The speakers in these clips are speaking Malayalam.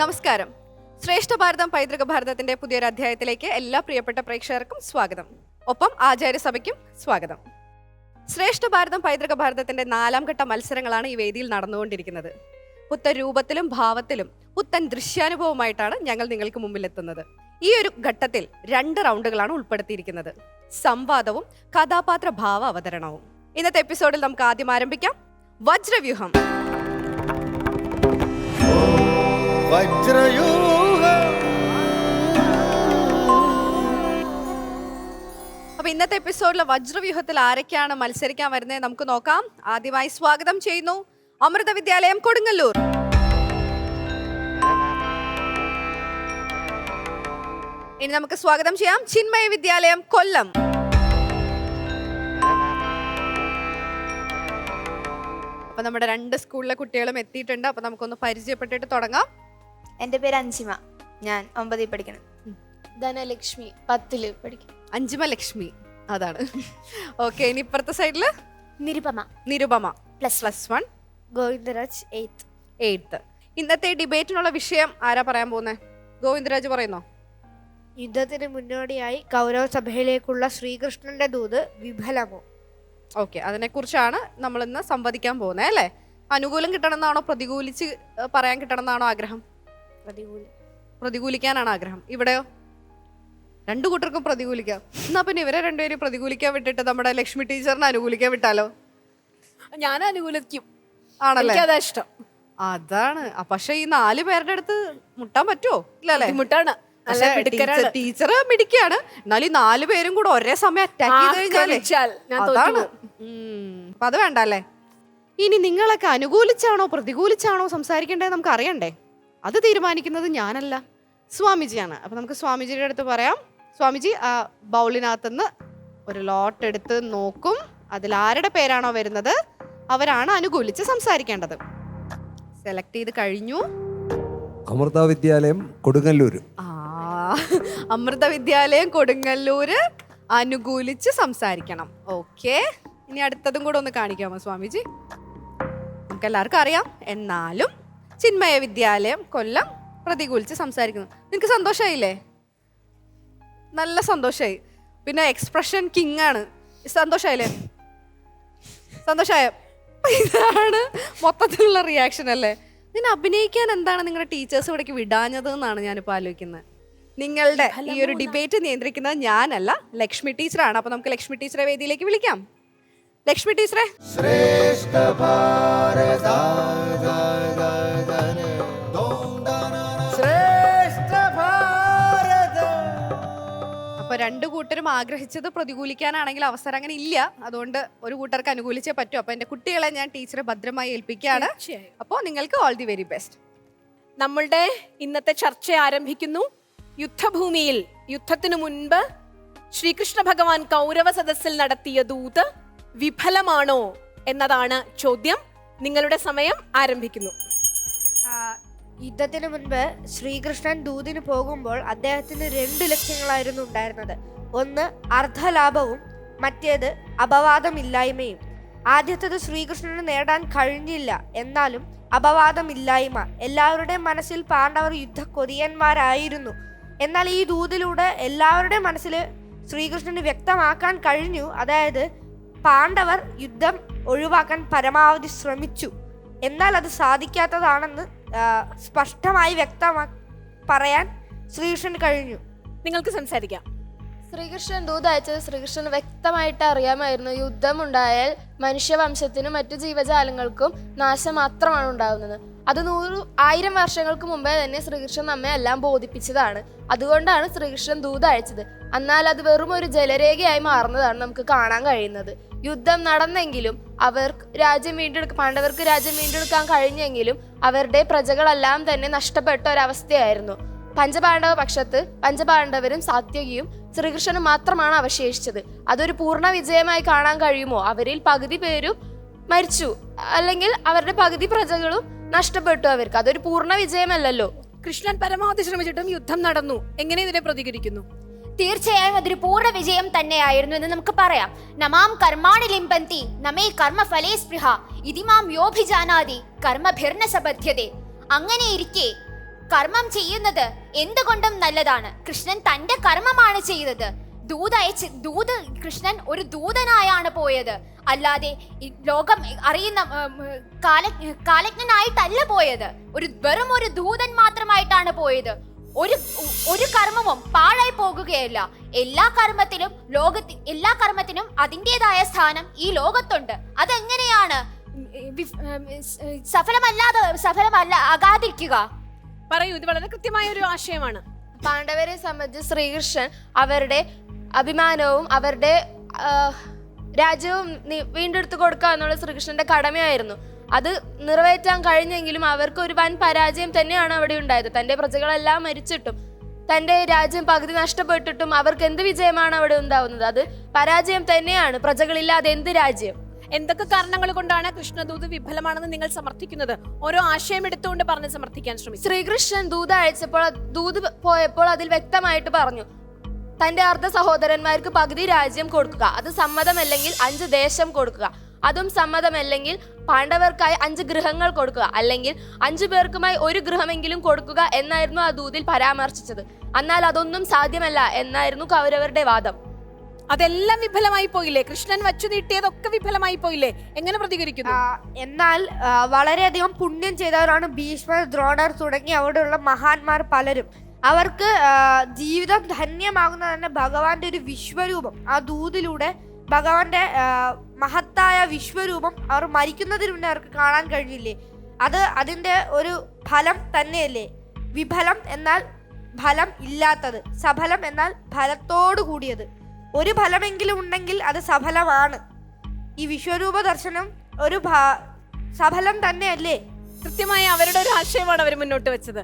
നമസ്കാരം. ശ്രേഷ്ഠ ഭാരതം പൈതൃക ഭാരതത്തിന്റെ പുതിയൊരു അധ്യായത്തിലേക്ക് എല്ലാ പ്രിയപ്പെട്ട പ്രേക്ഷകർക്കും സ്വാഗതം. ഒപ്പം ആചാര്യസഭയ്ക്കും സ്വാഗതം. ശ്രേഷ്ഠ ഭാരതം പൈതൃക ഭാരതത്തിന്റെ 4ാം ഘട്ട മത്സരങ്ങളാണ് ഈ വേദിയിൽ നടന്നുകൊണ്ടിരിക്കുന്നത്. പുത്തൻ രൂപത്തിലും ഭാവത്തിലും പുത്തൻ ദൃശ്യാനുഭവമായിട്ടാണ് ഞങ്ങൾ നിങ്ങൾക്ക് മുമ്പിൽ എത്തുന്നത്. ഈ ഒരു ഘട്ടത്തിൽ 2 റൗണ്ടുകളാണ് ഉൾപ്പെടുത്തിയിരിക്കുന്നത്: സംവാദവും കഥാപാത്ര ഭാവ അവതരണവും. ഇന്നത്തെ എപ്പിസോഡിൽ നമുക്ക് ആദ്യം ആരംഭിക്കാം. വജ്രവ്യൂഹം. അപ്പൊ ഇന്നത്തെ എപ്പിസോഡിലെ വജ്രവ്യൂഹത്തിൽ ആരൊക്കെയാണ് മത്സരിക്കാൻ വരുന്നത് നമുക്ക് നോക്കാം. ആദ്യമായി സ്വാഗതം ചെയ്യുന്നു അമൃത വിദ്യാലയം കൊടുങ്ങല്ലൂർ. ഇനി നമുക്ക് സ്വാഗതം ചെയ്യാം ചിന്മയ വിദ്യാലയം കൊല്ലം. അപ്പൊ നമ്മുടെ 2 സ്കൂളിലെ കുട്ടികളും എത്തിയിട്ടുണ്ട്. അപ്പൊ നമുക്കൊന്ന് പരിചയപ്പെട്ടിട്ട് തുടങ്ങാം. എൻ്റെ പേര് അഞ്ചിമ, ഞാൻ 9ൽ പഠിക്കണം. ധനലക്ഷ്മി 10ൽ പഠിക്കണം. അഞ്ചിമ ലക്ഷ്മി, അതാണ്. ഓക്കെ, ഇനി ഇപ്പുറത്തെ സൈഡില് നിരുപമ +1, ഗോവിന്ദരാജ് 8th. ഇന്നത്തെ ഡിബേറ്റിനുള്ള വിഷയം ആരാ പറയാൻ പോകുന്നത്? ഗോവിന്ദരാജ് പറയുന്നോ? യുദ്ധത്തിന് മുന്നോടിയായി കൗരവ സഭയിലേക്കുള്ള ശ്രീകൃഷ്ണന്റെ ദൂത് വിഫലമോ? ഓക്കെ, അതിനെക്കുറിച്ചാണ് നമ്മൾ ഇന്ന് സംവദിക്കാൻ പോകുന്നത് അല്ലേ? അനുകൂലം കിട്ടണമെന്നാണോ പ്രതികൂലിച്ച് പറയാൻ കിട്ടണമെന്നാണോ ആഗ്രഹം? പ്രതികൂലിക്കാനാണ് ആഗ്രഹം. ഇവിടെയോ? 2 കൂട്ടർക്കും പ്രതികൂലിക്കാം. എന്നാ പിന്നെ ഇവരെ 2 പേരും പ്രതികൂലിക്കാൻ വിട്ടിട്ട് നമ്മുടെ ലക്ഷ്മി ടീച്ചറിനെ അനുകൂലിക്കാൻ വിട്ടാലോ? ഞാൻ അനുകൂലിക്കും. ആണല്ലേ? അതാ ഇഷ്ടം. അതാണ്. പക്ഷെ ഈ 4 പേരുടെ അടുത്ത് മുട്ടാൻ പറ്റുമോ? ഇല്ലല്ലേ? ബുദ്ധിമുട്ടാണ്. ടീച്ചർ മിടിക്കാണ്. എന്നാലും ഈ 4 പേരും കൂടെ ഒരേ സമയം അറ്റാക്ക് ചെയ്ത് കഴിഞ്ഞാൽ അതാണ്. അപ്പൊ അത് വേണ്ട അല്ലേ? ഇനി നിങ്ങളൊക്കെ അനുകൂലിച്ചാണോ പ്രതികൂലിച്ചാണോ സംസാരിക്കേണ്ടത് നമുക്ക് അറിയണ്ടേ? അത് തീരുമാനിക്കുന്നത് ഞാനല്ല, സ്വാമിജിയാണ്. അപ്പൊ നമുക്ക് സ്വാമിജിയുടെ അടുത്ത് പറയാം. സ്വാമിജി ആ ബൗളിനകത്തുനിന്ന് ഒരു ലോട്ട് എടുത്ത് നോക്കും. അതിൽ ആരുടെ പേരാണോ വരുന്നത് അവരാണ് അനുകൂലിച്ച് സംസാരിക്കേണ്ടത്. സെലക്ട് ചെയ്ത് കഴിഞ്ഞു. അമൃത വിദ്യാലയം കൊടുങ്ങല്ലൂർ. അമൃത വിദ്യാലയം കൊടുങ്ങല്ലൂര് അനുകൂലിച്ച് സംസാരിക്കണം. ഓക്കെ, ഇനി അടുത്തതും കൂടെ ഒന്ന് കാണിക്കാമോ സ്വാമിജി? നമുക്ക് എല്ലാവർക്കും അറിയാം. എന്നാലും ചിന്മയ വിദ്യാലയം കൊല്ലം പ്രതികൂലിച്ച് സംസാരിക്കുന്നു. നിനക്ക് സന്തോഷമായില്ലേ? നല്ല സന്തോഷമായി. പിന്നെ എക്സ്പ്രഷൻ കിങ് ആണ്. സന്തോഷമായില്ലേ? സന്തോഷമായ? ഇതാണ് മൊത്തത്തിലുള്ള റിയാക്ഷൻ അല്ലേ? നിന്നെ അഭിനയിക്കാൻ എന്താണ് നിങ്ങളുടെ ടീച്ചേഴ്സ് ഇവിടേക്ക് വിടാഞ്ഞത് എന്നാണ് ഞാനിപ്പോൾ ആലോചിക്കുന്നത്. നിങ്ങളുടെ ഈ ഒരു ഡിബേറ്റ് നിയന്ത്രിക്കുന്നത് ഞാനല്ല, ലക്ഷ്മി ടീച്ചറാണ്. അപ്പൊ നമുക്ക് ലക്ഷ്മി ടീച്ചറെ വേദിയിലേക്ക് വിളിക്കാം. ലക്ഷ്മി ടീച്ചറെ. അപ്പൊ 2 കൂട്ടരും ആഗ്രഹിച്ചത് പ്രതികൂലിക്കാനാണെങ്കിൽ അവസരം അങ്ങനെ ഇല്ല. അതുകൊണ്ട് ഒരു കൂട്ടർക്ക് അനുകൂലിച്ചേ പറ്റൂ. അപ്പൊ എന്റെ കുട്ടികളെ ഞാൻ ടീച്ചറെ ഭദ്രമായി ഏൽപ്പിക്കുകയാണ്. അപ്പോൾ നിങ്ങൾക്ക് ഓൾ ദി വെരി ബെസ്റ്റ്. നമ്മളുടെ ഇന്നത്തെ ചർച്ച ആരംഭിക്കുന്നു. യുദ്ധഭൂമിയിൽ യുദ്ധത്തിനു മുൻപ് ശ്രീകൃഷ്ണ ഭഗവാൻ കൗരവ സദസ്സിൽ നടത്തിയ ദൂത് വിഫലമാണോ എന്നതാണ് ചോദ്യം. നിങ്ങളുടെ സമയം ആരംഭിക്കുന്നു. യുദ്ധത്തിന് മുൻപ് ശ്രീകൃഷ്ണൻ ദൂതിന് പോകുമ്പോൾ അദ്ദേഹത്തിന് 2 ലക്ഷ്യങ്ങളായിരുന്നു ഉണ്ടായിരുന്നത്. ഒന്ന് അർദ്ധലാഭവും മറ്റേത് അപവാദമില്ലായ്മയും. ആദ്യത്തേത് ശ്രീകൃഷ്ണന് നേടാൻ കഴിഞ്ഞില്ല. എന്നാലും അപവാദമില്ലായ്മ. എല്ലാവരുടെയും മനസ്സിൽ പാണ്ഡവർ യുദ്ധക്കൊതിയന്മാരായിരുന്നു. എന്നാൽ ഈ ദൂതിലൂടെ എല്ലാവരുടെയും മനസ്സിൽ ശ്രീകൃഷ്ണന് വ്യക്തമാക്കാൻ കഴിഞ്ഞു. അതായത് പാണ്ഡവർ യുദ്ധം ഒഴിവാക്കാൻ പരമാവധി ശ്രമിച്ചു, എന്നാൽ അത് സാധിക്കാത്തതാണെന്ന് സ്പഷ്ടമായി പറയാൻ ശ്രീകൃഷ്ണന് കഴിഞ്ഞു. നിങ്ങൾക്ക് സംസാരിക്കാം. ശ്രീകൃഷ്ണൻ ദൂത് അയച്ചത് ശ്രീകൃഷ്ണന് വ്യക്തമായിട്ട് അറിയാമായിരുന്നു. യുദ്ധമുണ്ടായാൽ മനുഷ്യവംശത്തിനും മറ്റു ജീവജാലങ്ങൾക്കും നാശം മാത്രമാണ് ഉണ്ടാകുന്നത്. അത് 1000 വർഷങ്ങൾക്ക് മുമ്പേ തന്നെ ശ്രീകൃഷ്ണൻ നമ്മെ എല്ലാം ബോധിപ്പിച്ചതാണ്. അതുകൊണ്ടാണ് ശ്രീകൃഷ്ണൻ ദൂത് അയച്ചത്. എന്നാൽ അത് വെറും ഒരു ജലരേഖയായി മാറുന്നതാണ് നമുക്ക് കാണാൻ കഴിയുന്നത്. യുദ്ധം നടന്നെങ്കിലും പാണ്ഡവർക്ക് രാജ്യം വീണ്ടെടുക്കാൻ കഴിഞ്ഞെങ്കിലും അവരുടെ പ്രജകളെല്ലാം തന്നെ നഷ്ടപ്പെട്ട ഒരവസ്ഥയായിരുന്നു. പഞ്ചപാണ്ഡവ പക്ഷത്ത് പഞ്ചപാണ്ഡവരും സാത്യകിയും ശ്രീകൃഷ്ണനും മാത്രമാണ് അവശേഷിച്ചത്. അതൊരു പൂർണ്ണ വിജയമായി കാണാൻ കഴിയുമോ? അവരിൽ പകുതി പേരും മരിച്ചു, അല്ലെങ്കിൽ അവരുടെ പകുതി പ്രജകളും നഷ്ടപ്പെട്ടു. അവർക്ക് അതൊരു പൂർണ്ണ വിജയമല്ലല്ലോ. കൃഷ്ണൻ പരമാവധി ശ്രമിച്ചിട്ടും യുദ്ധം നടന്നു. എങ്ങനെ ഇതിനെ പ്രതികരിക്കുന്നു? തീർച്ചയായും അതൊരു പൂർണ്ണ വിജയം തന്നെയായിരുന്നു എന്ന് നമുക്ക് പറയാം. നമാം കർമാണി ലിംബന്തി നമേ കർമ്മഫലേ സ്പൃഹ ഇതിമാം യോഭിജാനാതി കർമ്മഭിർന സബധ്യതേ. അങ്ങനെയിരിക്കെ കർമ്മം ചെയ്യുന്നത് എന്തുകൊണ്ടും നല്ലതാണ്. കൃഷ്ണൻ തന്റെ കർമ്മമാണ് ചെയ്തത്. ദൂത് കൃഷ്ണൻ ഒരു ദൂതനായാണ് പോയത്, അല്ലാതെ ഈ ലോകം അറിയുന്ന കാലജ്ഞനായിട്ടല്ല പോയത്. വെറും ഒരു ദൂതൻ മാത്രമായിട്ടാണ് പോയത്. ഒരു കർമ്മവും പാഴായി പോകുകയല്ല. എല്ലാ കർമ്മത്തിനും അതിൻ്റെതായ സ്ഥാനം ഈ ലോകത്തുണ്ട്. അതെങ്ങനെയാണ് ആകാതിരിക്കുക? പറയൂ, ഇത് വളരെ കൃത്യമായ ഒരു ആശയമാണ്. പാണ്ഡവരെ സംബന്ധിച്ച് ശ്രീകൃഷ്ണൻ അവരുടെ അഭിമാനവും അവരുടെ രാജ്യവും വീണ്ടെടുത്തു കൊടുക്കുക എന്നുള്ള ശ്രീകൃഷ്ണന്റെ കടമയായിരുന്നു. അത് നിറവേറ്റാൻ കഴിഞ്ഞെങ്കിലും അവർക്ക് ഒരു വൻ പരാജയം തന്നെയാണ് അവിടെ ഉണ്ടായത്. തന്റെ പ്രജകളെല്ലാം മരിച്ചിട്ടും തന്റെ രാജ്യം പകുതി നഷ്ടപ്പെട്ടിട്ടും അവർക്ക് എന്ത് വിജയമാണ് അവിടെ ഉണ്ടാവുന്നത്? അത് പരാജയം തന്നെയാണ്. പ്രജകളില്ലാതെ എന്ത് രാജ്യം? എന്തൊക്കെ കാരണങ്ങൾ കൊണ്ടാണ് കൃഷ്ണദൂത് വിഫലമാണെന്ന് നിങ്ങൾ സമർത്ഥിക്കുന്നത്? ഓരോ ആശയം എടുത്തുകൊണ്ട് പറഞ്ഞ് സമർത്ഥിക്കാൻ ശ്രമിച്ചു. ശ്രീകൃഷ്ണൻ ദൂത് അയച്ചപ്പോൾ, ദൂത് പോയപ്പോൾ അതിൽ വ്യക്തമായിട്ട് പറഞ്ഞു, തന്റെ അർദ്ധ സഹോദരന്മാർക്ക് പകുതി രാജ്യം കൊടുക്കുക, അത് സമ്മതമല്ലെങ്കിൽ 5 ദേശം കൊടുക്കുക, അതും സമ്മതമല്ലെങ്കിൽ പാണ്ഡവർക്കായി 5 ഗൃഹങ്ങൾ കൊടുക്കുക, അല്ലെങ്കിൽ 5 പേർക്കുമായി 1 ഗൃഹമെങ്കിലും കൊടുക്കുക എന്നായിരുന്നു ആ ദൂതിൽ പരാമർശിച്ചത്. എന്നാൽ അതൊന്നും സാധ്യമല്ല എന്നായിരുന്നു കൗരവരുടെ വാദം. അതെല്ലാം വിഫലമായി പോയില്ലേ? കൃഷ്ണൻ വച്ചു നീട്ടിയതൊക്കെ വിഫലമായി പോയില്ലേ? എങ്ങനെ പ്രതികരിക്കുന്നു? എന്നാൽ വളരെയധികം പുണ്യം ചെയ്തവരാണ് ഭീഷ്മർ, ദ്രോണർ തുടങ്ങി അവിടെയുള്ള മഹാന്മാർ പലരും. അവർക്ക് ജീവിതം ധന്യമാകുന്ന തന്നെ ഭഗവാന്റെ ഒരു വിശ്വരൂപം, ആ ദൂതിലൂടെ ഭഗവാന്റെ മഹത്തായ വിശ്വരൂപം അവർ മരിക്കുന്നതിന് മുന്നേ അവർക്ക് കാണാൻ കഴിഞ്ഞില്ലേ? അതിൻ്റെ ഒരു ഫലം തന്നെയല്ലേ. വിഫലം എന്നാൽ ഫലം ഇല്ലാത്തത്, സഫലം എന്നാൽ ഫലത്തോടു കൂടിയത്. ഒരു ഫലമെങ്കിലും ഉണ്ടെങ്കിൽ അത് സഫലമാണ്. ഈ വിശ്വരൂപ ദർശനം ഒരു സഫലം തന്നെയല്ലേ? കൃത്യമായ അവരുടെ ഒരു ആശയമാണ് അവർ മുന്നോട്ട് വെച്ചത്.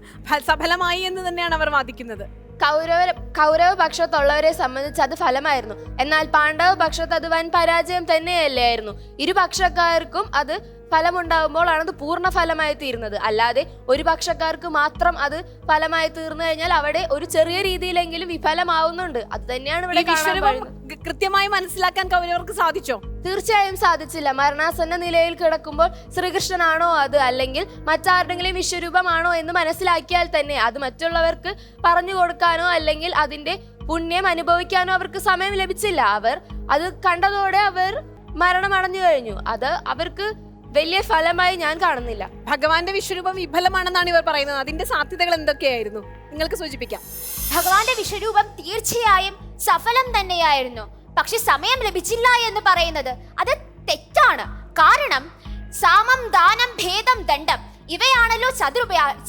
സഫലമായി എന്ന് തന്നെയാണ് അവർ വാദിക്കുന്നത്. കൗരവ പക്ഷത്തുള്ളവരെ സംബന്ധിച്ച് അത് ഫലമായിരുന്നു. എന്നാൽ പാണ്ഡവ പക്ഷത്ത് അത് വൻ പരാജയം തന്നെയല്ലായിരുന്നു. ഇരുപക്ഷക്കാർക്കും അത് ഫലമുണ്ടാകുമ്പോഴാണ് അത് പൂർണ്ണ ഫലമായി തീരുന്നത്. അല്ലാതെ ഒരു പക്ഷക്കാർക്ക് മാത്രം അത് ഫലമായി തീർന്നു കഴിഞ്ഞാൽ അവിടെ ഒരു ചെറിയ രീതിയിലെങ്കിലും വിഫലമാവുന്നുണ്ട്. അത് തന്നെയാണ് ഇവിടെ കൃത്യമായി മനസ്സിലാക്കാൻ കൗരവർക്ക് സാധിച്ചോ? തീർച്ചയായും സാധിച്ചില്ല. മരണാസന്ന നിലയിൽ കിടക്കുമ്പോൾ ശ്രീകൃഷ്ണനാണോ അത്, അല്ലെങ്കിൽ മറ്റാരുടെങ്കിലും വിശ്വരൂപമാണോ എന്ന് മനസ്സിലാക്കിയാൽ തന്നെ അത് മറ്റുള്ളവർക്ക് പറഞ്ഞു കൊടുക്കാനോ അല്ലെങ്കിൽ അതിന്റെ പുണ്യം അനുഭവിക്കാനോ അവർക്ക് സമയം ലഭിച്ചില്ല. അവർ അത് കണ്ടതോടെ അവർ മരണമടഞ്ഞു കഴിഞ്ഞു. അത് അവർക്ക് വലിയ ഫലമായി ഞാൻ കാണുന്നില്ല. ഭഗവാന്റെ വിശ്വരൂപം വിഫലമാണെന്നാണ് ഇവർ പറയുന്നത്. അതിന്റെ സാധ്യതകൾ എന്തൊക്കെയായിരുന്നു നിങ്ങൾക്ക് സൂചിപ്പിക്കാം? ഭഗവാന്റെ വിശ്വരൂപം തീർച്ചയായും സഫലം തന്നെയായിരുന്നു. പക്ഷെ സമയം ലഭിച്ചില്ല എന്ന് പറയുന്നത് അത് തെറ്റാണ്. കാരണം സാമം, ദാനം, ഭേദം, ദണ്ഡം ഇവയാണല്ലോ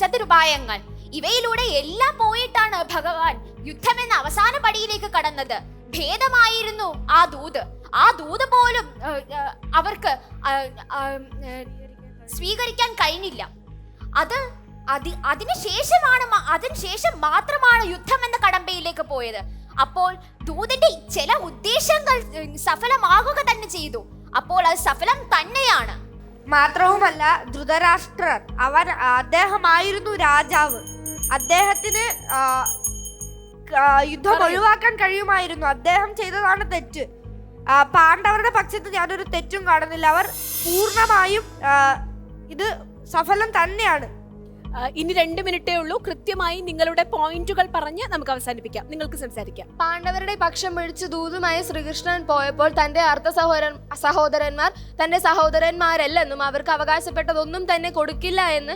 ചതുരുപായങ്ങൾ. ഇവയിലൂടെ എല്ലാം പോയിട്ടാണ് ഭഗവാൻ യുദ്ധം എന്ന അവസാന പടിയിലേക്ക് കടന്നത്. ഭേദമായിരുന്നു ആ ദൂത് പോലും അവർക്ക് സ്വീകരിക്കാൻ കഴിഞ്ഞില്ല. അതിനുശേഷം മാത്രമാണ് യുദ്ധം എന്ന കടമ്പയിലേക്ക് പോയത്. അപ്പോൾ ദൂതിന്റെ ചില ഉദ്ദേശങ്ങൾ സഫലമാകുക തന്നെ ചെയ്തു. അപ്പോൾ അത് സഫലം തന്നെയാണ്. മാത്രവുമല്ല, ധൃതരാഷ്ട്രർ അദ്ദേഹമായിരുന്നു രാജാവ്. അദ്ദേഹത്തിന് യുദ്ധം ഒഴിവാക്കാൻ കഴിയുമായിരുന്നു. അദ്ദേഹം ചെയ്തതാണ് തെറ്റ്. പാണ്ഡവരുടെ പക്ഷത്ത് ഞാനൊരു തെറ്റും കാണുന്നില്ല. അവർ പൂർണ്ണമായും ഇത് സഫലം തന്നെയാണ്. ഇനി 2 മിനിറ്റേ ഉള്ളൂ. കൃത്യമായി നിങ്ങളുടെ പോയിന്റുകൾ പറഞ്ഞ് നമുക്ക് അവസാനിപ്പിക്കാം. നിങ്ങൾക്ക് സംസാരിക്കാം. പാണ്ഡവരുടെ പക്ഷം പിടിച്ച് ദൂതുമായി ശ്രീകൃഷ്ണൻ പോയപ്പോൾ തന്റെ അർദ്ധ സഹോദരന്മാർ തന്റെ സഹോദരന്മാരല്ലെന്നും അവർക്ക് അവകാശപ്പെട്ടതൊന്നും തന്നെ കൊടുക്കില്ല എന്ന്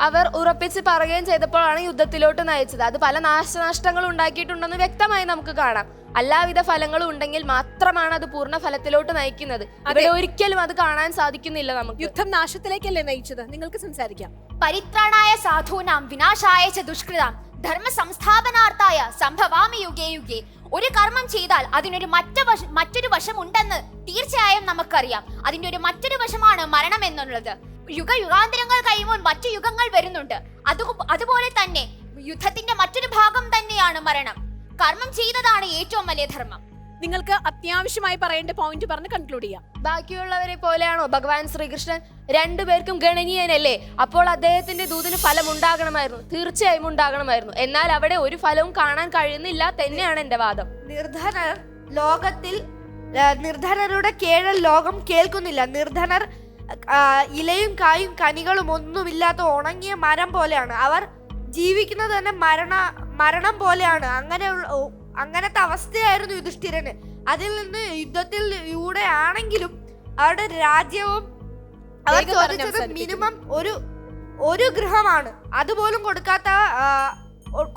അവർ ഉറപ്പിച്ച് പറയുകയും ചെയ്തപ്പോഴാണ് യുദ്ധത്തിലോട്ട് നയിച്ചത്. അത് പല നാശനഷ്ടങ്ങൾ ഉണ്ടാക്കിയിട്ടുണ്ടെന്ന് വ്യക്തമായി നമുക്ക് കാണാം. എല്ലാവിധ ഫലങ്ങളും ഉണ്ടെങ്കിൽ മാത്രമാണ് അത് പൂർണ്ണ ഫലത്തിലോട്ട് നയിക്കുന്നത്. അവിടെ ഒരിക്കലും അത് കാണാൻ സാധിക്കുന്നില്ല നമുക്ക്. യുദ്ധം നാശത്തിലേക്കല്ലേ നയിച്ചത്? നിങ്ങൾക്ക് സംസാരിക്കാം. പരിത്രാണായ സാധൂനാം വിനാശായ ച ദുഷ്കൃതാം ധർമ്മ സംസ്ഥാപനാർത്ഥായ സംഭവാമി യുഗേ യുഗേ. ഒരു കർമ്മം ചെയ്താൽ അതിനൊരു മറ്റൊരു വശം ഉണ്ടെന്ന് തീർച്ചയായും നമുക്കറിയാം. അതിന്റെ ഒരു മറ്റൊരു വശമാണ് മരണം എന്നുള്ളത്. യുഗാന്തരങ്ങൾ കഴിയുമ്പോൾ മറ്റു യുഗങ്ങൾ വരുന്നുണ്ട്. അതുപോലെ തന്നെ യുദ്ധത്തിന്റെ മറ്റൊരു ഭാഗം തന്നെയാണ് മരണം. കർമ്മം ചെയ്തതാണ് ഏറ്റവും വലിയ ധർമ്മം. നിങ്ങൾക്ക് അത്യാവശ്യമായി പറയേണ്ട പോയിന്റ് പറഞ്ഞ് കൺക്ലൂഡ് ചെയ്യാം. ബാക്കിയുള്ളവരെ പോലെയാണോ ഭഗവാൻ ശ്രീകൃഷ്ണൻ? 2 പേർക്കും ഗണനീയനല്ലേ? അപ്പോൾ അദ്ദേഹത്തിന്റെ ദൂതിന് ഫലം ഉണ്ടാകണമായിരുന്നു. തീർച്ചയായും ഉണ്ടാകണമായിരുന്നു. എന്നാൽ അവിടെ ഒരു ഫലവും കാണാൻ കഴിയുന്നില്ല തന്നെയാണ് എന്റെ വാദം. നിർധനരുടെ കേഴൽ ലോകം കേൾക്കുന്നില്ല. നിർധനർ ഇലയും കായും കനികളും ഒന്നുമില്ലാത്ത ഉണങ്ങിയ മരം പോലെയാണ്. അവർ ജീവിക്കുന്നത് തന്നെ മരണം പോലെയാണ്. അങ്ങനത്തെ അവസ്ഥയായിരുന്നു യുധിഷ്ഠിരന്. അതിൽ നിന്ന് യുദ്ധത്തിലൂടെ ആണെങ്കിലും അവരുടെ രാജ്യവും അവർ ചോദിച്ചത് മിനിമം ഒരു ഗൃഹമാണ്. അതുപോലും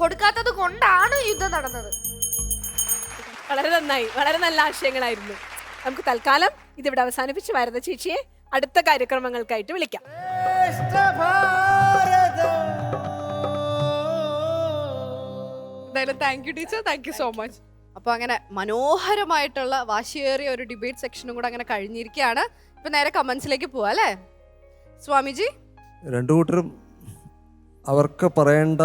കൊടുക്കാത്തത് കൊണ്ടാണ് യുദ്ധം നടന്നത്. വളരെ നന്നായി, വളരെ നല്ല ആശയങ്ങളായിരുന്നു. നമുക്ക് തൽക്കാലം ഇതിവിടെ അവസാനിപ്പിച്ച് ഭാരത ചേച്ചിയെ അടുത്ത കാര്യക്രമങ്ങൾക്കായിട്ട് വിളിക്കാം. എന്തായാലും thank you teacher, thank you so much. അപ്പോൾ അങ്ങനെ മനോഹരമായിട്ടുള്ള വാശിയേറിയ ഒരു ഡിബേറ്റ് സെക്ഷനും കൂടെ അങ്ങനെ കഴിഞ്ഞിരിക്കുകയാണ്. ഇപ്പൊ നേരെ കമന്റ്സിലേക്ക് പോവാ അല്ലേ സ്വാമിജി? രണ്ടു കൂട്ടരും അവർക്ക് പറയേണ്ട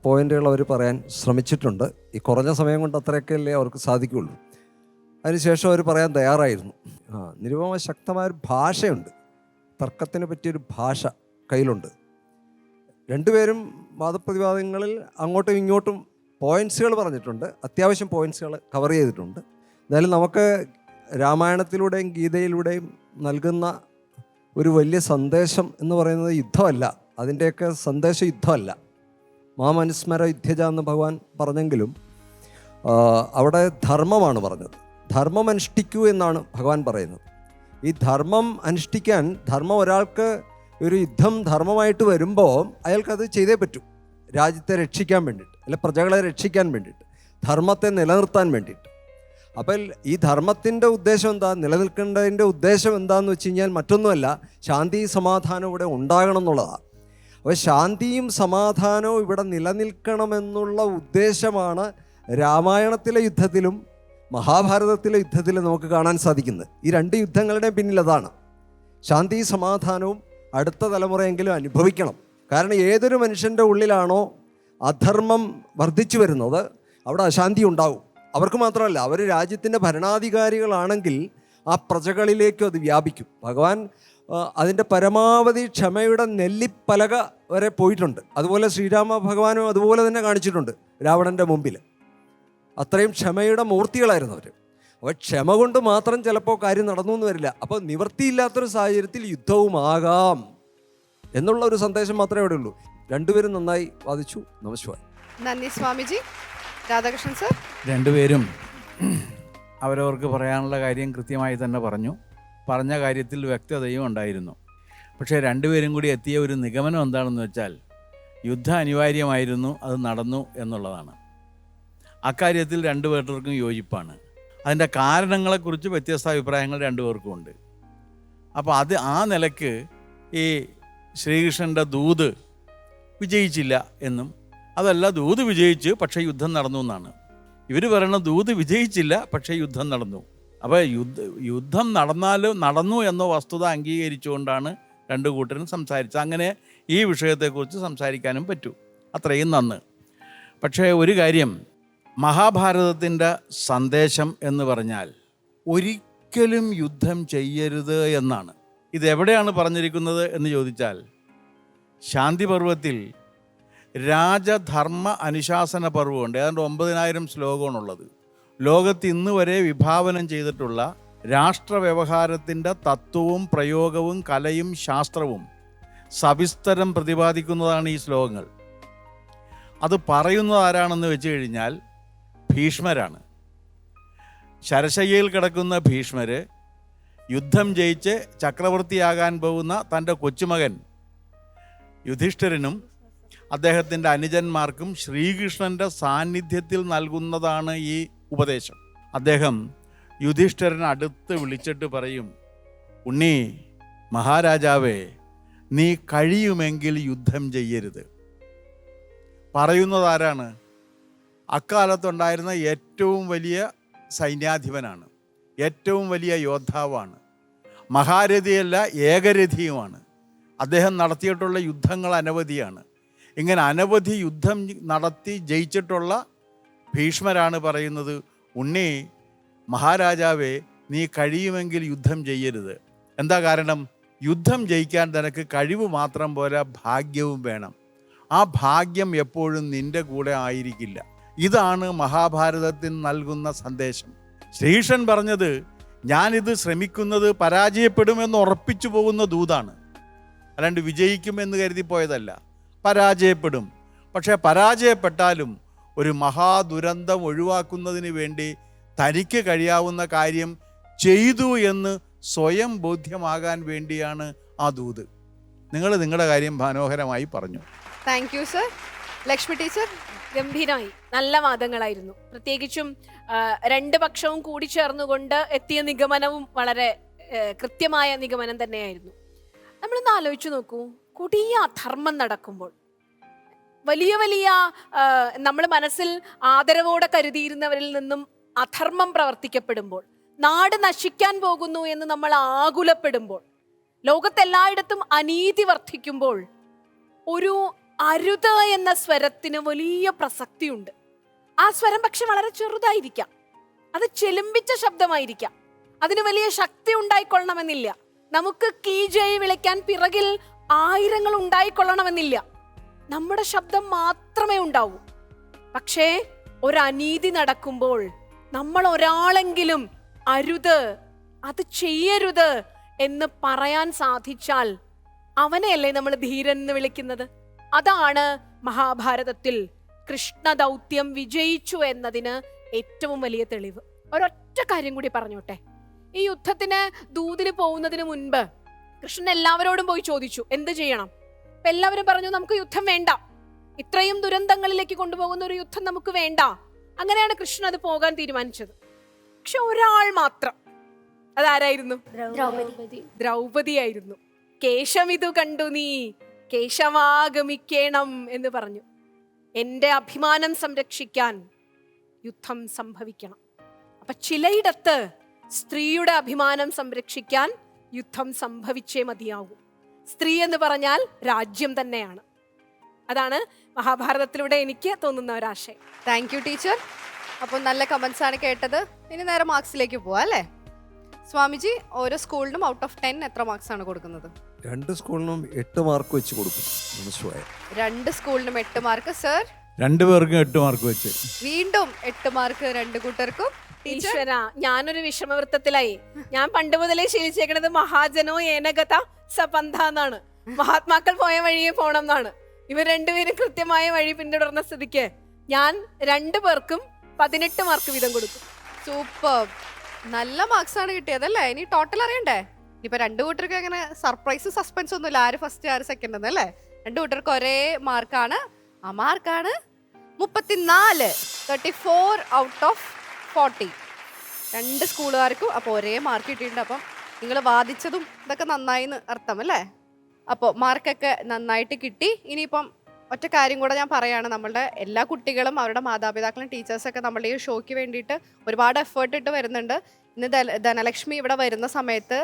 പോയിന്റുകൾ അവർ പറയാൻ ശ്രമിച്ചിട്ടുണ്ട്. ഈ കുറഞ്ഞ സമയം കൊണ്ട് അത്രയൊക്കെ അല്ലേ അവർക്ക് സാധിക്കുകയുള്ളൂ. അതിനുശേഷം അവർ പറയാൻ തയ്യാറായിരുന്നു. നിരുപമ ശക്തമായൊരു ഭാഷയുണ്ട്, തർക്കത്തിന് പറ്റിയൊരു ഭാഷ കയ്യിലുണ്ട്. രണ്ടുപേരും വാദപ്രതിവാദങ്ങളിൽ അങ്ങോട്ടും ഇങ്ങോട്ടും പോയിൻറ്റ്സുകൾ പറഞ്ഞിട്ടുണ്ട്, അത്യാവശ്യം പോയിൻറ്റ്സുകൾ കവർ ചെയ്തിട്ടുണ്ട്. എന്തായാലും നമുക്ക് രാമായണത്തിലൂടെയും ഗീതയിലൂടെയും നൽകുന്ന ഒരു വലിയ സന്ദേശം എന്ന് പറയുന്നത് യുദ്ധമല്ല. അതിൻ്റെയൊക്കെ സന്ദേശം യുദ്ധമല്ല. മാമനുസ്മര യുദ്ധജ എന്ന് ഭഗവാൻ പറഞ്ഞെങ്കിലും അവിടെ ധർമ്മമാണ് പറഞ്ഞത്. ധർമ്മം അനുഷ്ഠിക്കൂ എന്നാണ് ഭഗവാൻ പറയുന്നത്. ഈ ധർമ്മം അനുഷ്ഠിക്കാൻ, ധർമ്മം ഒരാൾക്ക് ഒരു യുദ്ധം ധർമ്മമായിട്ട് വരുമ്പോൾ അയാൾക്കത് ചെയ്തേ പറ്റൂ. രാജ്യത്തെ രക്ഷിക്കാൻ വേണ്ടിയിട്ട്, അല്ലെ പ്രജകളെ രക്ഷിക്കാൻ വേണ്ടിയിട്ട്, ധർമ്മത്തെ നിലനിർത്താൻ വേണ്ടിയിട്ട്. അപ്പോൾ ഈ ധർമ്മത്തിൻ്റെ ഉദ്ദേശം എന്താ, നിലനിൽക്കേണ്ടതിൻ്റെ ഉദ്ദേശം എന്താണെന്ന് വെച്ച് കഴിഞ്ഞാൽ മറ്റൊന്നുമല്ല, ശാന്തി സമാധാനം ഇവിടെ ഉണ്ടാകണം എന്നുള്ളതാണ്. അപ്പോൾ ശാന്തിയും സമാധാനവും ഇവിടെ നിലനിൽക്കണമെന്നുള്ള ഉദ്ദേശമാണ് രാമായണത്തിലെ യുദ്ധത്തിലും മഹാഭാരതത്തിലെ യുദ്ധത്തിലും നമുക്ക് കാണാൻ സാധിക്കുന്നത്. ഈ രണ്ട് യുദ്ധങ്ങളുടെയും പിന്നിൽ അതാണ്. ശാന്തി സമാധാനവും അടുത്ത തലമുറയെങ്കിലും അനുഭവിക്കണം. കാരണം ഏതൊരു മനുഷ്യൻ്റെ ഉള്ളിലാണോ അധർമ്മം വർദ്ധിച്ചു വരുന്നത് അവിടെ അശാന്തി ഉണ്ടാവും. അവർക്ക് മാത്രമല്ല, അവർ രാജ്യത്തിൻ്റെ ഭരണാധികാരികളാണെങ്കിൽ ആ പ്രജകളിലേക്കും അത് വ്യാപിക്കും. ഭഗവാൻ അതിൻ്റെ പരമാവധി ക്ഷമയുടെ നെല്ലിപ്പലക വരെ പോയിട്ടുണ്ട്. അതുപോലെ ശ്രീരാമ ഭഗവാനും അതുപോലെ തന്നെ കാണിച്ചിട്ടുണ്ട് രാവണൻ്റെ മുമ്പിൽ. അത്രയും ക്ഷമയുടെ മൂർത്തികളായിരുന്നു അവർ. അപ്പോൾ ക്ഷമ കൊണ്ട് മാത്രം ചിലപ്പോൾ കാര്യം നടന്നു എന്ന് വരില്ല. അപ്പോൾ നിവൃത്തിയില്ലാത്തൊരു സാഹചര്യത്തിൽ യുദ്ധവുമാകാം എന്നുള്ള ഒരു സന്ദേശം മാത്രമേ ഇവിടെ ഉള്ളൂ. രണ്ടുപേരും നന്നായി വാദിച്ചു. നമസ്കാരം. നന്ദി സ്വാമിജി. രാധാകൃഷ്ണൻ സർ? രണ്ടുപേരും അവരവർക്ക് പറയാനുള്ള കാര്യം കൃത്യമായി തന്നെ പറഞ്ഞു. പറഞ്ഞ കാര്യത്തിൽ വ്യക്തതയും ഉണ്ടായിരുന്നു. പക്ഷേ രണ്ടുപേരും കൂടി എത്തിയ ഒരു നിഗമനം എന്താണെന്ന് വെച്ചാൽ യുദ്ധം അനിവാര്യമായിരുന്നു, അത് നടന്നു എന്നുള്ളതാണ്. അക്കാര്യത്തിൽ രണ്ടുപേർക്കും യോജിപ്പാണ്. അതിൻ്റെ കാരണങ്ങളെക്കുറിച്ച് വ്യത്യസ്ത അഭിപ്രായങ്ങൾ രണ്ടുപേർക്കും ഉണ്ട്. അപ്പോൾ ആ നിലയ്ക്ക് ഈ ശ്രീകൃഷ്ണൻ്റെ ദൂത് വിജയിച്ചില്ല എന്നും, അതല്ല ദൂത് വിജയിച്ച് പക്ഷേ യുദ്ധം നടന്നു എന്നാണ് ഇവർ പറയുന്നത്. ദൂത് വിജയിച്ചില്ല പക്ഷേ യുദ്ധം നടന്നു. അപ്പോൾ യുദ്ധം നടന്നു എന്ന വസ്തുത അംഗീകരിച്ചുകൊണ്ടാണ് രണ്ടു കൂട്ടരും സംസാരിച്ചത്. അങ്ങനെ ഈ വിഷയത്തെക്കുറിച്ച് സംസാരിക്കാനും പറ്റൂ. അത്രയും നന്ന്. പക്ഷേ ഒരു കാര്യം, മഹാഭാരതത്തിൻ്റെ സന്ദേശം എന്ന് പറഞ്ഞാൽ ഒരിക്കലും യുദ്ധം ചെയ്യരുത് എന്നാണ്. ഇതെവിടെയാണ് പറഞ്ഞിരിക്കുന്നത് എന്ന് ചോദിച്ചാൽ ശാന്തി പർവ്വത്തിൽ രാജധർമ്മ അനുശാസന പർവ്വമുണ്ട്. ഏതാണ്ട് 9000 ശ്ലോകമാണുള്ളത്. ലോകത്ത് ഇന്ന് വരെ വിഭാവനം ചെയ്തിട്ടുള്ള രാഷ്ട്രവ്യവഹാരത്തിൻ്റെ തത്വവും പ്രയോഗവും കലയും ശാസ്ത്രവും സവിസ്തരം പ്രതിപാദിക്കുന്നതാണ് ഈ ശ്ലോകങ്ങൾ. അത് പറയുന്നത് ആരാണെന്ന് വെച്ച് കഴിഞ്ഞാൽ ഭീഷ്മരാണ്. ശരശയ്യയിൽ കിടക്കുന്ന ഭീഷ്മർ യുദ്ധം ജയിച്ച് ചക്രവർത്തിയാകാൻ പോകുന്ന തൻ്റെ കൊച്ചുമകൻ യുധിഷ്ഠിരനും അദ്ദേഹത്തിൻ്റെ അനുജന്മാർക്കും ശ്രീകൃഷ്ണൻ്റെ സാന്നിധ്യത്തിൽ നൽകുന്നതാണ് ഈ ഉപദേശം. അദ്ദേഹം യുധിഷ്ഠിരനെ അടുത്ത് വിളിച്ചിട്ട് പറയും, ഉണ്ണി മഹാരാജാവേ, നീ കഴിയുമെങ്കിൽ യുദ്ധം ചെയ്യരുത്. പറയുന്നത് ആരാണ്? അക്കാലത്തുണ്ടായിരുന്ന ഏറ്റവും വലിയ സൈന്യാധിപനാണ്, ഏറ്റവും വലിയ യോദ്ധാവാണ്, മഹാരഥിയല്ല ഏകരഥിയുമാണ്. അദ്ദേഹം നടത്തിയിട്ടുള്ള യുദ്ധങ്ങൾ അനവധിയാണ്. ഇങ്ങനെ അനവധി യുദ്ധം നടത്തി ജയിച്ചിട്ടുള്ള ഭീഷ്മരാണ് പറയുന്നത്, ഉണ്ണി മഹാരാജാവേ, നീ കഴിയുമെങ്കിൽ യുദ്ധം ചെയ്യരുത്. എന്താ കാരണം? യുദ്ധം ജയിക്കാൻ നിനക്ക് കഴിവ് മാത്രം പോരാ, ഭാഗ്യവും വേണം. ആ ഭാഗ്യം എപ്പോഴും നിൻ്റെ കൂടെ ആയിരിക്കില്ല. ഇതാണ് മഹാഭാരതത്തിന് നൽകുന്ന സന്ദേശം. ശ്രീകൃഷ്ണൻ പറഞ്ഞത്, ഞാനിത് ശ്രമിക്കുന്നത് പരാജയപ്പെടുമെന്ന് ഉറപ്പിച്ചു പോകുന്ന ദൂതാണ്, അല്ലാണ്ട് വിജയിക്കുമെന്ന് കരുതി പോയതല്ല. പരാജയപ്പെടും, പക്ഷെ പരാജയപ്പെട്ടാലും ഒരു മഹാദുരന്തം ഒഴിവാക്കുന്നതിന് വേണ്ടി തനിക്ക് കഴിയാവുന്ന കാര്യം ചെയ്തു എന്ന് സ്വയം ബോധ്യമാകാൻ വേണ്ടിയാണ് ആ ദൂത്. നിങ്ങൾ നിങ്ങളുടെ കാര്യം മനോഹരമായി പറഞ്ഞു. Thank you sir. Lakshmi teacher? ഗംഭീരമായി, നല്ല വാദങ്ങളായിരുന്നു. പ്രത്യേകിച്ചും രണ്ട് പക്ഷവും കൂടി ചേർന്നുകൊണ്ട് എത്തിയ നിഗമനവും വളരെ കൃത്യമായ നിഗമനം തന്നെയായിരുന്നു. നമ്മളൊന്ന് ആലോചിച്ചു നോക്കൂ, കൊടിയ അധർമ്മം നടക്കുമ്പോൾ, വലിയ വലിയ നമ്മൾ മനസ്സിൽ ആദരവോടെ കരുതിയിരുന്നവരിൽ നിന്നും അധർമ്മം പ്രവർത്തിക്കപ്പെടുമ്പോൾ, നാട് നശിക്കാൻ പോകുന്നു എന്ന് നമ്മൾ ആകുലപ്പെടുമ്പോൾ, ലോകത്തെല്ലായിടത്തും അനീതി വർദ്ധിക്കുമ്പോൾ ഒരു അരുത് എന്ന സ്വരത്തിന് വലിയ പ്രസക്തിയുണ്ട്. ആ സ്വരം പക്ഷെ വളരെ ചെറുതായിരിക്കാം, അത് ചെലുമ്പിച്ച ശബ്ദമായിരിക്കാം, അതിന് വലിയ ശക്തി ഉണ്ടായിക്കൊള്ളണമെന്നില്ല. നമുക്ക് കീജയ് വിളിക്കാൻ പിറകിൽ ആയിരങ്ങൾ ഉണ്ടായിക്കൊള്ളണമെന്നില്ല. നമ്മുടെ ശബ്ദം മാത്രമേ ഉണ്ടാവൂ. പക്ഷേ ഒരനീതി നടക്കുമ്പോൾ നമ്മൾ ഒരാളെങ്കിലും അരുത്, അത് ചെയ്യരുത് എന്ന് പറയാൻ സാധിച്ചാൽ അവനെയല്ലേ നമ്മൾ ധീരൻ എന്ന് വിളിക്കുന്നത്? അതാണ് മഹാഭാരതത്തിൽ കൃഷ്ണദൗത്യം വിജയിച്ചു എന്നതിന് ഏറ്റവും വലിയ തെളിവ്. ഒരൊറ്റ കാര്യം കൂടി പറഞ്ഞോട്ടെ. ഈ യുദ്ധത്തിന് ദൂതിന് പോകുന്നതിന് മുൻപ് കൃഷ്ണൻ എല്ലാവരോടും പോയി ചോദിച്ചു എന്ത് ചെയ്യണം. അപ്പൊ എല്ലാവരും പറഞ്ഞു നമുക്ക് യുദ്ധം വേണ്ട, ഇത്രയും ദുരന്തങ്ങളിലേക്ക് കൊണ്ടുപോകുന്ന ഒരു യുദ്ധം നമുക്ക് വേണ്ട. അങ്ങനെയാണ് കൃഷ്ണൻ അത് പോകാൻ തീരുമാനിച്ചത്. പക്ഷെ ഒരാൾ മാത്രം, അതാരായിരുന്നു? ദ്രൗപദിയായിരുന്നു. കേശമിതു കണ്ടു നീ കേശവാഗമിക്കേണം എന്ന് പറഞ്ഞു. എന്റെ അഭിമാനം സംരക്ഷിക്കാൻ യുദ്ധം സംഭവിക്കണം. അപ്പൊ ചിലയിടത്ത് സ്ത്രീയുടെ അഭിമാനം സംരക്ഷിക്കാൻ യുദ്ധം സംഭവിച്ചേ മതിയാകൂ. സ്ത്രീ എന്ന് പറഞ്ഞാൽ രാജ്യം തന്നെയാണ്. അതാണ് മഹാഭാരതത്തിലൂടെ എനിക്ക് തോന്നുന്ന ഒരാശയം. Thank you teacher. അപ്പോൾ നല്ല കമന്റ്സ് ആണ് കേട്ടത്. ഇനി നേരെ മാർക്സിലേക്ക് പോവാം അല്ലേ? സ്വാമിജി, ഓരോ സ്കൂളിനും ഔട്ട് ഓഫ് 10 എത്ര മാർക്സ് ആണ് കൊടുക്കുന്നത്? 2 സ്കൂളിനും 8 മാർക്ക് വെച്ച് കൊടുക്കും. മനസ്സിലായോ? 2 സ്കൂളിനും 8 മാർക്ക്. സർ? 2 പേർക്കും 8 മാർക്ക് വെച്ച്. വീണ്ടും 8 മാർക്ക് 2 കൂട്ടർക്കും. ഈശ്വര, ഞാനൊരു വിഷമവൃത്തത്തിലായി. ഞാൻ പണ്ട് മുതലേ ശീലിച്ചേക്കണത് മഹാജനോ ഏനഗത സപന്ഥ എന്നാണ്. മഹാത്മാക്കൾ പോയ വഴിയെ പോണം എന്നാണ്. ഇവർ രണ്ടുപേരും കൃത്യമായ വഴി പിന്തുടർന്ന സ്ഥിതിക്ക് ഞാൻ 2 പേർക്കും 18 മാർക്ക് വീതം കൊടുക്കും. സൂപ്പർ, നല്ല മാർക്സ് ആണ് കിട്ടിയതല്ലേ? ഇനി ടോട്ടൽ അറിയണ്ടേ? ഇനിയിപ്പോ 2 കൂട്ടർക്ക് അങ്ങനെ സർപ്രൈസ് സസ്പെൻസ് ഒന്നുമില്ല, ആര് ഫസ്റ്റ് ആര് സെക്കൻഡ് എന്നല്ലേ. 2 കൂട്ടർക്ക് ഒരേ മാർക്കാണ്. ആ മാർക്കാണ് 34, 34 ഔട്ട് ഓഫ് 40. 2 സ്കൂളുകാർക്കും അപ്പോൾ ഒരേ മാർക്ക് കിട്ടിയിട്ടുണ്ട്. അപ്പം നിങ്ങൾ വാദിച്ചതും ഇതൊക്കെ നന്നായി എന്ന് അർത്ഥം അല്ലേ? അപ്പോൾ മാർക്കൊക്കെ നന്നായിട്ട് കിട്ടി. ഇനിയിപ്പം ഒറ്റ കാര്യം കൂടെ ഞാൻ പറയുകയാണ്. നമ്മളുടെ എല്ലാ കുട്ടികളും അവരുടെ മാതാപിതാക്കളും ടീച്ചേഴ്സൊക്കെ നമ്മളുടെ ഈ ഷോയ്ക്ക് വേണ്ടിയിട്ട് ഒരുപാട് എഫേർട്ട് ഇട്ട് വരുന്നുണ്ട്. ഇന്ന് ധനലക്ഷ്മി ഇവിടെ വരുന്ന സമയത്ത്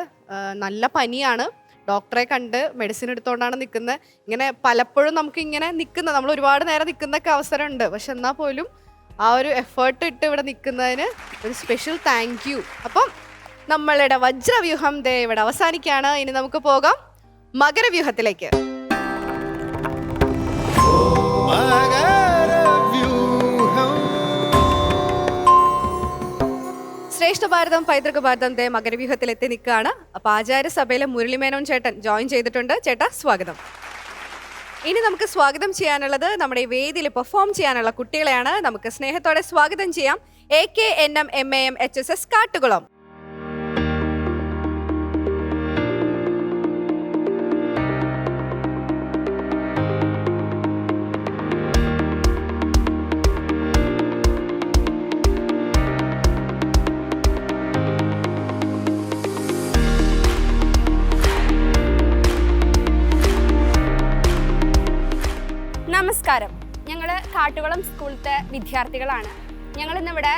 നല്ല പനിയാണ്. ഡോക്ടറെ കണ്ട് മെഡിസിൻ എടുത്തുകൊണ്ടാണ് നിൽക്കുന്നത്. ഇങ്ങനെ പലപ്പോഴും നമുക്ക് ഇങ്ങനെ നിൽക്കുന്നത്, നമ്മൾ ഒരുപാട് നേരം നിൽക്കുന്നൊക്കെ അവസരമുണ്ട്. പക്ഷെ എന്നാൽ പോലും ആ ഒരു എഫേർട്ട് ഇട്ട് ഇവിടെ നിൽക്കുന്നതിന് ഒരു സ്പെഷ്യൽ താങ്ക് യു. അപ്പം നമ്മളുടെ വജ്രവ്യൂഹം ദേ ഇവിടെ അവസാനിക്കുകയാണ്. ഇനി നമുക്ക് പോകാം മകരവ്യൂഹത്തിലേക്ക്. ശ്രേഷ്ഠ ഭാരതം പൈതൃക ഭാരതം ദേ മകരവ്യൂഹത്തിൽ എത്തി നിൽക്കുകയാണ്. അപ്പൊ ആചാര്യസഭയിലെ മുരളിമേനോൻ ചേട്ടൻ ജോയിൻ ചെയ്തിട്ടുണ്ട്. ചേട്ടാ സ്വാഗതം. ഇനി നമുക്ക് സ്വാഗതം ചെയ്യാനുള്ളത് നമ്മുടെ ഈ വേദിയിൽ പെർഫോം ചെയ്യാനുള്ള കുട്ടികളെയാണ്. നമുക്ക് സ്നേഹത്തോടെ സ്വാഗതം ചെയ്യാം. AKNM MAM HSS Kattukulam. നമസ്കാരം, ഞങ്ങൾ കാട്ടുകുളം സ്കൂളിലത്തെ വിദ്യാർത്ഥികളാണ്. ഞങ്ങളിന്നിവിടെ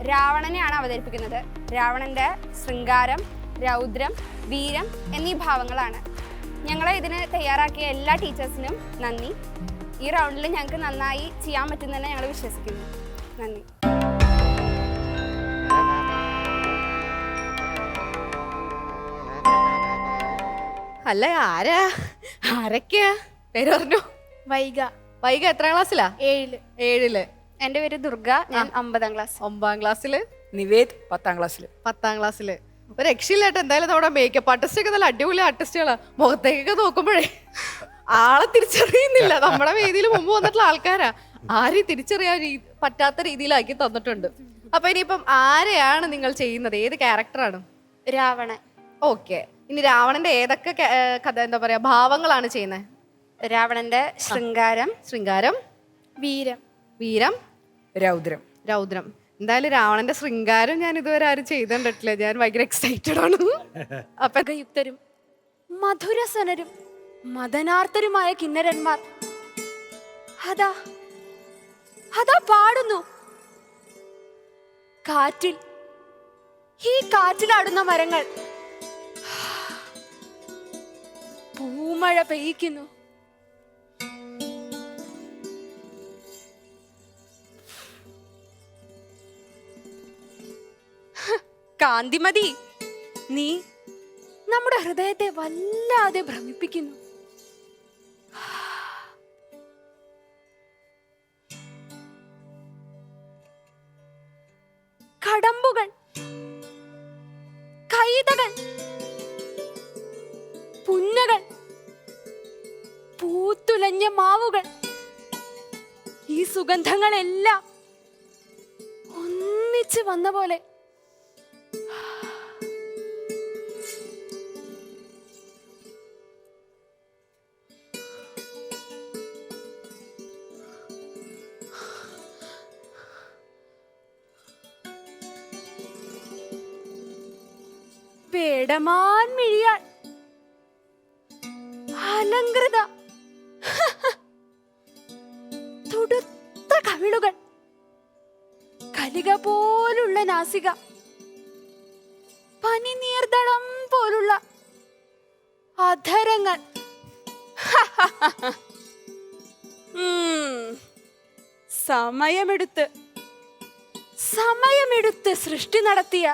രാവണനെയാണ് അവതരിപ്പിക്കുന്നത്. രാവണൻ്റെ ശൃംഗാരം, രൗദ്രം, വീരം എന്നീ ഭാവങ്ങളാണ്. ഞങ്ങളെ ഇതിന് തയ്യാറാക്കിയ എല്ലാ ടീച്ചേഴ്സിനും നന്ദി. ഈ റൗണ്ടിൽ ഞങ്ങൾക്ക് നന്നായി ചെയ്യാൻ പറ്റുന്നതന്നെ ഞങ്ങൾ വിശ്വസിക്കുന്നു. നന്ദി. അല്ല, ആരൊക്കെയാ പേര് പറഞ്ഞു? വൈഗ. വൈഗ എത്രാം ക്ലാസ്സിലാ? 7. എൻ്റെ പേര് ദുർഗ, ഞാൻ 9ാം ക്ലാസ്. 9ാം ക്ലാസ്സില്. നിവേദ് 10ാം ക്ലാസ്സിൽ. 10ാം ക്ലാസ്സില്. ഒരു രക്ഷയില്ലാട്ട്. എന്തായാലും നമ്മുടെ മേക്കപ്പ് ആർട്ടിസ്റ്റ് ഒക്കെ നല്ല അടിപൊളി ആർട്ടിസ്റ്റുകളാ. മുഖത്തേക്കൊക്കെ നോക്കുമ്പോഴേ ആളെ തിരിച്ചറിയുന്നില്ല. നമ്മുടെ വേദിയിൽ മുമ്പ് വന്നിട്ടുള്ള ആൾക്കാരാ. ആരെയും തിരിച്ചറിയാൻ പറ്റാത്ത രീതിയിലാക്കി തന്നിട്ടുണ്ട്. അപ്പൊ ഇനിയിപ്പം ആരെയാണ് നിങ്ങൾ ചെയ്യുന്നത്? ഏത് ക്യാരക്ടറാണ്? രാവണൻ. ഓക്കെ. ഇനി രാവണന്റെ ഏതൊക്കെ കഥ എന്താ പറയാ ഭാവങ്ങളാണ് ചെയ്യുന്നത്? രാവണന്റെ ശൃംഗാരം, ശൃംഗാരം, വീരം, വീരം, രൗദ്രം. രൗദ്രം. എന്തായാലും രാവണന്റെ ശൃംഗാരം ഞാൻ ഇതുവരെ ആരും ചെയ്തിട്ടില്ല. ഞാൻ ഭയങ്കര എക്സൈറ്റഡ് ആണ്. അപ്പൊ യുക്തരും മധുരസനരും മദനാർത്തരുമായ കിന്നരന്മാർ അതാ അതാ പാടുന്നു. കാറ്റിൽ, ഈ കാറ്റിലാടുന്ന മരങ്ങൾ പൂമഴ പെയ്യിക്കുന്നു. കാന്തിമതി, നീ നമ്മുടെ ഹൃദയത്തെ വല്ലാതെ ഭ്രമിപ്പിക്കുന്നു. കടമ്പുകൾ, കൈതകൾ, പുന്നകൾ, പൂത്തുലഞ്ഞ മാവുകൾ, ഈ സുഗന്ധങ്ങളെല്ലാം ഒന്നിച്ച് വന്ന പോലെ പേടമാൻ മിഴിയാൽ അലങ്കൃത തുടുത്ത കവിളുകൾ, കലിക പോലുള്ള നാസിക, പനിനീർദളം പോലുള്ള അധരങ്ങൾ, സമയമെടുത്ത് സൃഷ്ടി നടത്തിയ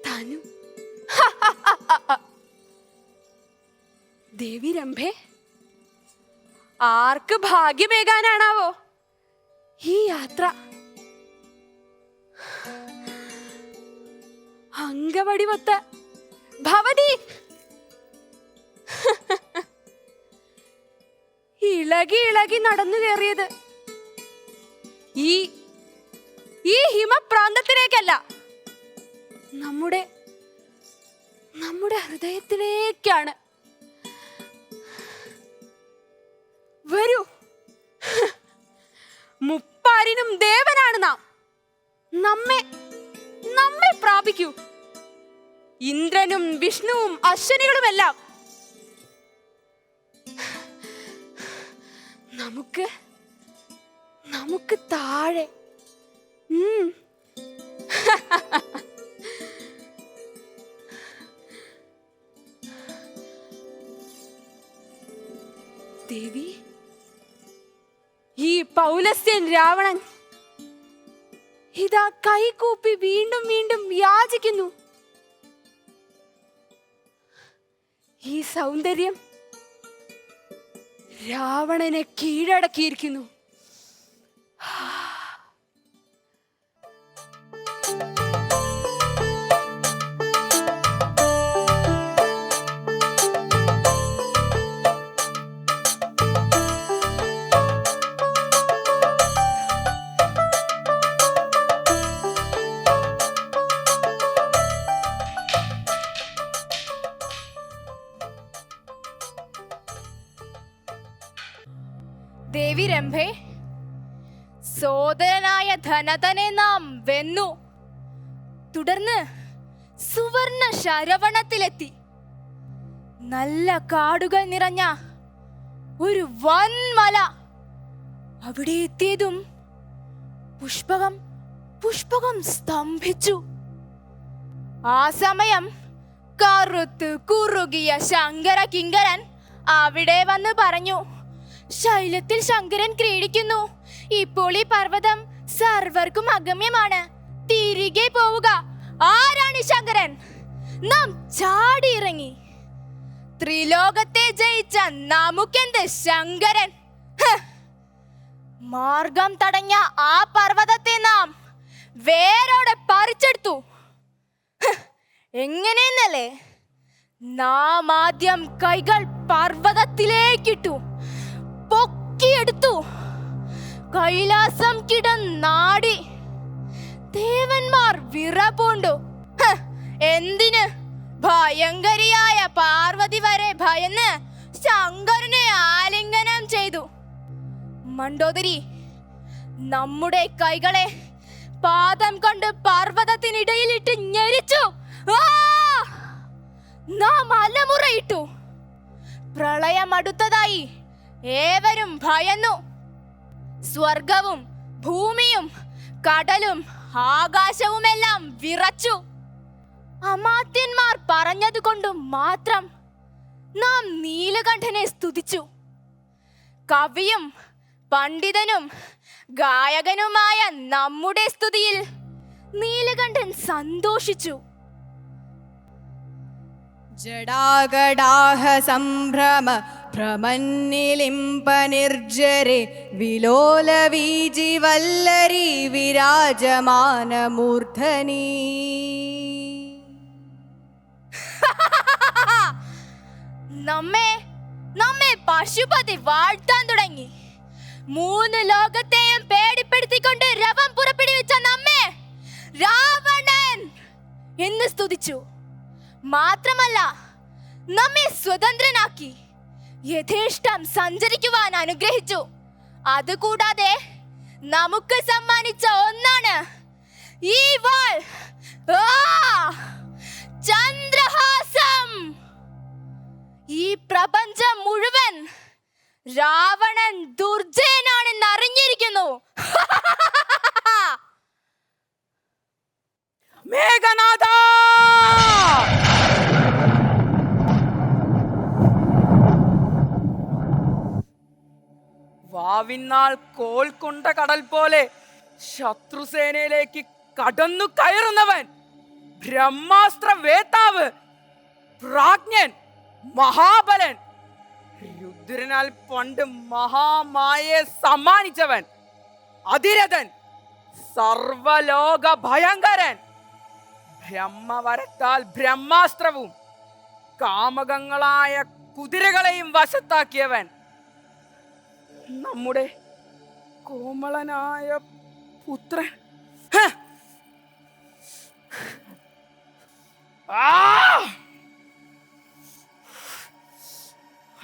തനു. ദേവി രംഭേ, ആർക്ക് ഭാഗ്യമേകാനാണാവോ ഈ യാത്ര? അങ്കവടിവൊത്ത ഭവതി ഇളകി ഇളകി നടന്നു കയറിയത് ഈ ഹിമപ്രാന്തത്തിലേക്കല്ല, നമ്മുടെ ഹൃദയത്തിലേക്കാണ്. വരൂ, മുപ്പാരിനും ദേവനാണ് നാം. നമ്മെ പ്രാപിക്കൂ. ഇന്ദ്രനും വിഷ്ണുവും അശ്വനികളുമെല്ലാം നമുക്ക് താഴെ. ദേവി, ഈ പൗലസ്ത്യൻ രാവണൻ ഇതാ കൈകൂപ്പി വീണ്ടും വീണ്ടും യാചിക്കുന്നു. ഈ സൗന്ദര്യം രാവണനെ കീഴടക്കിയിരിക്കുന്നു. ദേവി രംഭേ, സോദരനായ ധനതനെ നാം വെന്നു. തുടർന്ന് സുവർണ ശരവണത്തിലെത്തി. നല്ല കാടുകൾ നിറഞ്ഞ ഒരു വൻമല. അവിടെ എത്തിയതും പുഷ്പകം സ്തംഭിച്ചു. ആ സമയം കറുത്ത് കുറുകിയ ശങ്കര കിങ്കരൻ അവിടെ വന്ന് പറഞ്ഞു, ശൈലത്തിൽ ശങ്കരൻ ക്രീഡിക്കുന്നു. ഇപ്പോൾ ഈ പർവ്വതം സർവർക്കും അഗമ്യമാണ്. തിരികെ പോവുക. ആരാണ് ശങ്കരൻ? നാം ചാടിയിറങ്ങി. ത്രിലോകത്തെ ജയിച്ച നമുക്കെന്ത് ശങ്കരൻ? മാർഗം തടഞ്ഞ ആ പർവ്വതത്തെ നാം വേരോടെ പറിച്ചെടുത്തു. എങ്ങനെയെന്നല്ലേ? നാം ആദ്യം കൈകൾ പർവ്വതത്തിലേക്കിട്ടു, പൊക്കിയെടുത്തു. കൈലാസം കിടന്നാടി. ദേവന്മാർ വിറപൂണ്ടു. എന്തിന്? ഭയങ്കരിയായ പാർവതി വരെ ഭയന്ന് ശങ്കരനെ ആലിംഗനം ചെയ്തു. മണ്ടോദരി, നമ്മുടെ കൈകളെ പാദം കൊണ്ട് പർവ്വതത്തിനിടയിലിട്ട് ഞെരിച്ചു. നാം അലമുറയിട്ടു. പ്രളയം അടുത്തതായി ഏവരും ഭയന്നു. സ്വർഗവും ഭൂമിയും കടലും ആകാശവുമെല്ലാം വിറച്ചു. അമാത്യന്മാർ പറഞ്ഞതുകൊണ്ട് മാത്രം നാം നീലകണ്ഠനെ സ്തുതിച്ചു. കവിയും പണ്ഡിതനും ഗായകനുമായ നമ്മുടെ സ്തുതിയിൽ നീലകണ്ഠൻ സന്തോഷിച്ചു. ജടാഗടാഹ സംഭ്രമ ഭ്രമന്നിലിംപ നിർജരെ വിലോല വീജി വല്ലരി വിരാജമാന മൂർധനി. നമ്മെ പശുപതി വാഴ്ത്താൻ തുടങ്ങി. 3 ലോകത്തെയും പേടിപ്പെടുത്തിക്കൊണ്ട് രവം പുറപ്പെടുവിച്ച നമ്മെ രാവണൻ എന്ന് സ്തുതിച്ചു. മാത്രമല്ല, നമ്മെ സ്വതന്ത്രനാക്കി യഥേഷ്ടം സഞ്ചരിക്കുവാൻ അനുഗ്രഹിച്ചു. അതുകൂടാതെ നമുക്ക് സമ്മാനിച്ച ഒന്നാണ് ഈ വാൾ, ചന്ദ്രഹാസം. ഈ പ്രപഞ്ചം മുഴുവൻ രാവണൻ ദുർജയനാണെന്ന് അറിഞ്ഞിരിക്കുന്നു. മേഘനാഥ, വാവിന്നാൾ കോൽ കൊണ്ട കടൽ പോലെ ശത്രുസേനയിലേക്ക് കടന്നു കയറുന്നവൻ, ബ്രഹ്മാസ്ത്ര വേത്താവ്, പ്രാജ്ഞൻ, മഹാബലൻ, രുദ്രനാൽ പണ്ട് മഹാമായയെ സമ്മാനിച്ചവൻ, അതിരഥൻ, സർവലോക ഭയങ്കരൻ, ബ്രഹ്മവരത്താൽ ബ്രഹ്മാസ്ത്രവും കാമകങ്ങളായ കുതിരകളെയും വശത്താക്കിയവൻ, നമ്മുടെ കോമളനായ പുത്രൻ.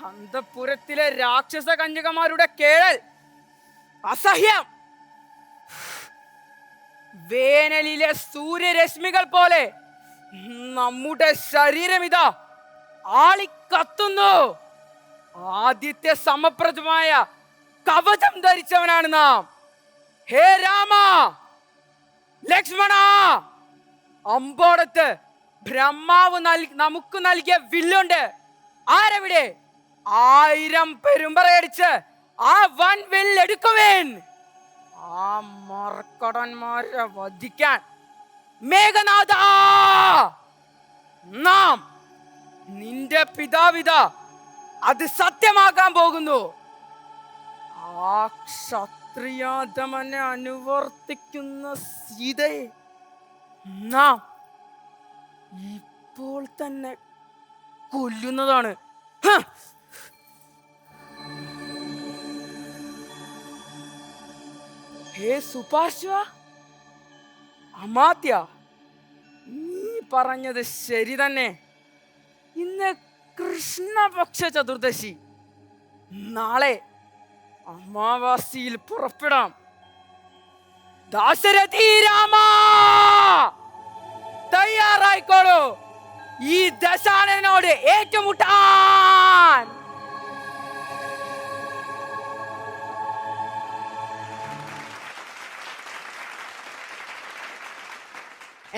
അന്തപുരത്തിലെ രാക്ഷസ കന്യകമാരുടെ കേഴൽ അസഹ്യം. വേനലിലെ സൂര്യരശ്മികൾ പോലെ നമ്മുടെ ശരീരം ഇതാ ആളിക്കത്തുന്നു. ആദ്യത്തെ സമപ്രദമായ കവചം ധരിച്ചവനാണ് നാം. ഹേ രാമ, ലക്ഷ്മണ, അമ്പോടത്ത് ബ്രഹ്മാവ് നമുക്ക് നൽകിയ വില്ലുണ്ട്. ആരവിടെ? 1000 പെരുമ്പറയടിച്ച് ആ വൻ വില്ലെടുക്കുവേൻ. ആ മർക്കടന്മാരെ വധിക്കാൻ മേഘനാഥ, നാം നിന്റെ പിതാവിത അത് സത്യമാക്കാൻ പോകുന്നു. ആ ക്ഷത്രിയാധമനെ അനുവർത്തിക്കുന്ന സീതയെ നാം ഇപ്പോൾ തന്നെ കൊല്ലുന്നതാണ്. ഹേ സുപാർശ്വ, അമാത്യ, നീ പറഞ്ഞത് ശരി തന്നെ. ഇന്ന് കൃഷ്ണപക്ഷ ചതുർദശി. നാളെ അമാവാസിയിൽ പുറപ്പെടാം. ദാശരഥി രാമ, തയ്യാറായിക്കോളൂ ഈ ദശാനനോട് ഏറ്റുമുട്ടാൻ.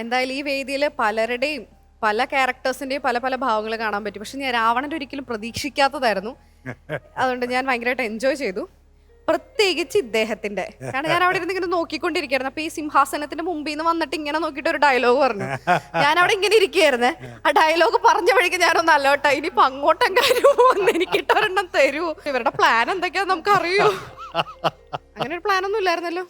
എന്തായാലും ഈ വേദിയിൽ പലരുടെയും പല ക്യാരക്ടേഴ്സിന്റെയും പല പല ഭാവങ്ങൾ കാണാൻ പറ്റും. പക്ഷെ ഞാൻ രാവണന്റെ ഒരിക്കലും പ്രതീക്ഷിക്കാത്തതായിരുന്നു. അതുകൊണ്ട് ഞാൻ ഭയങ്കരമായിട്ട് എൻജോയ് ചെയ്തു. പ്രത്യേകിച്ച് ഇദ്ദേഹത്തിന്റെ, കാരണം ഞാൻ അവിടെ ഇരുന്ന് ഇങ്ങനെ നോക്കിക്കൊണ്ടിരിക്കുകയായിരുന്നു. അപ്പൊ ഈ സിംഹാസനത്തിന്റെ മുമ്പിൽ നിന്ന് വന്നിട്ട് ഇങ്ങനെ നോക്കിയിട്ട് ഒരു ഡയലോഗ് പറഞ്ഞു. ഞാൻ അവിടെ ഇങ്ങനെ ഇരിക്കുകയായിരുന്നേ. ആ ഡയലോഗ് പറഞ്ഞ വഴിക്ക് ഞാനൊന്ന് അലോട്ടാ, ഇനിയിപ്പോ അങ്ങോട്ടെങ്കിലും വന്ന് എനിക്കിട്ട് ഒരെണ്ണം തരൂ. ഇവരുടെ പ്ലാൻ എന്തൊക്കെയാന്ന് നമുക്ക് അറിയൂ. അങ്ങനെ ഒരു പ്ലാൻ ഒന്നും ഇല്ലായിരുന്നല്ലോ.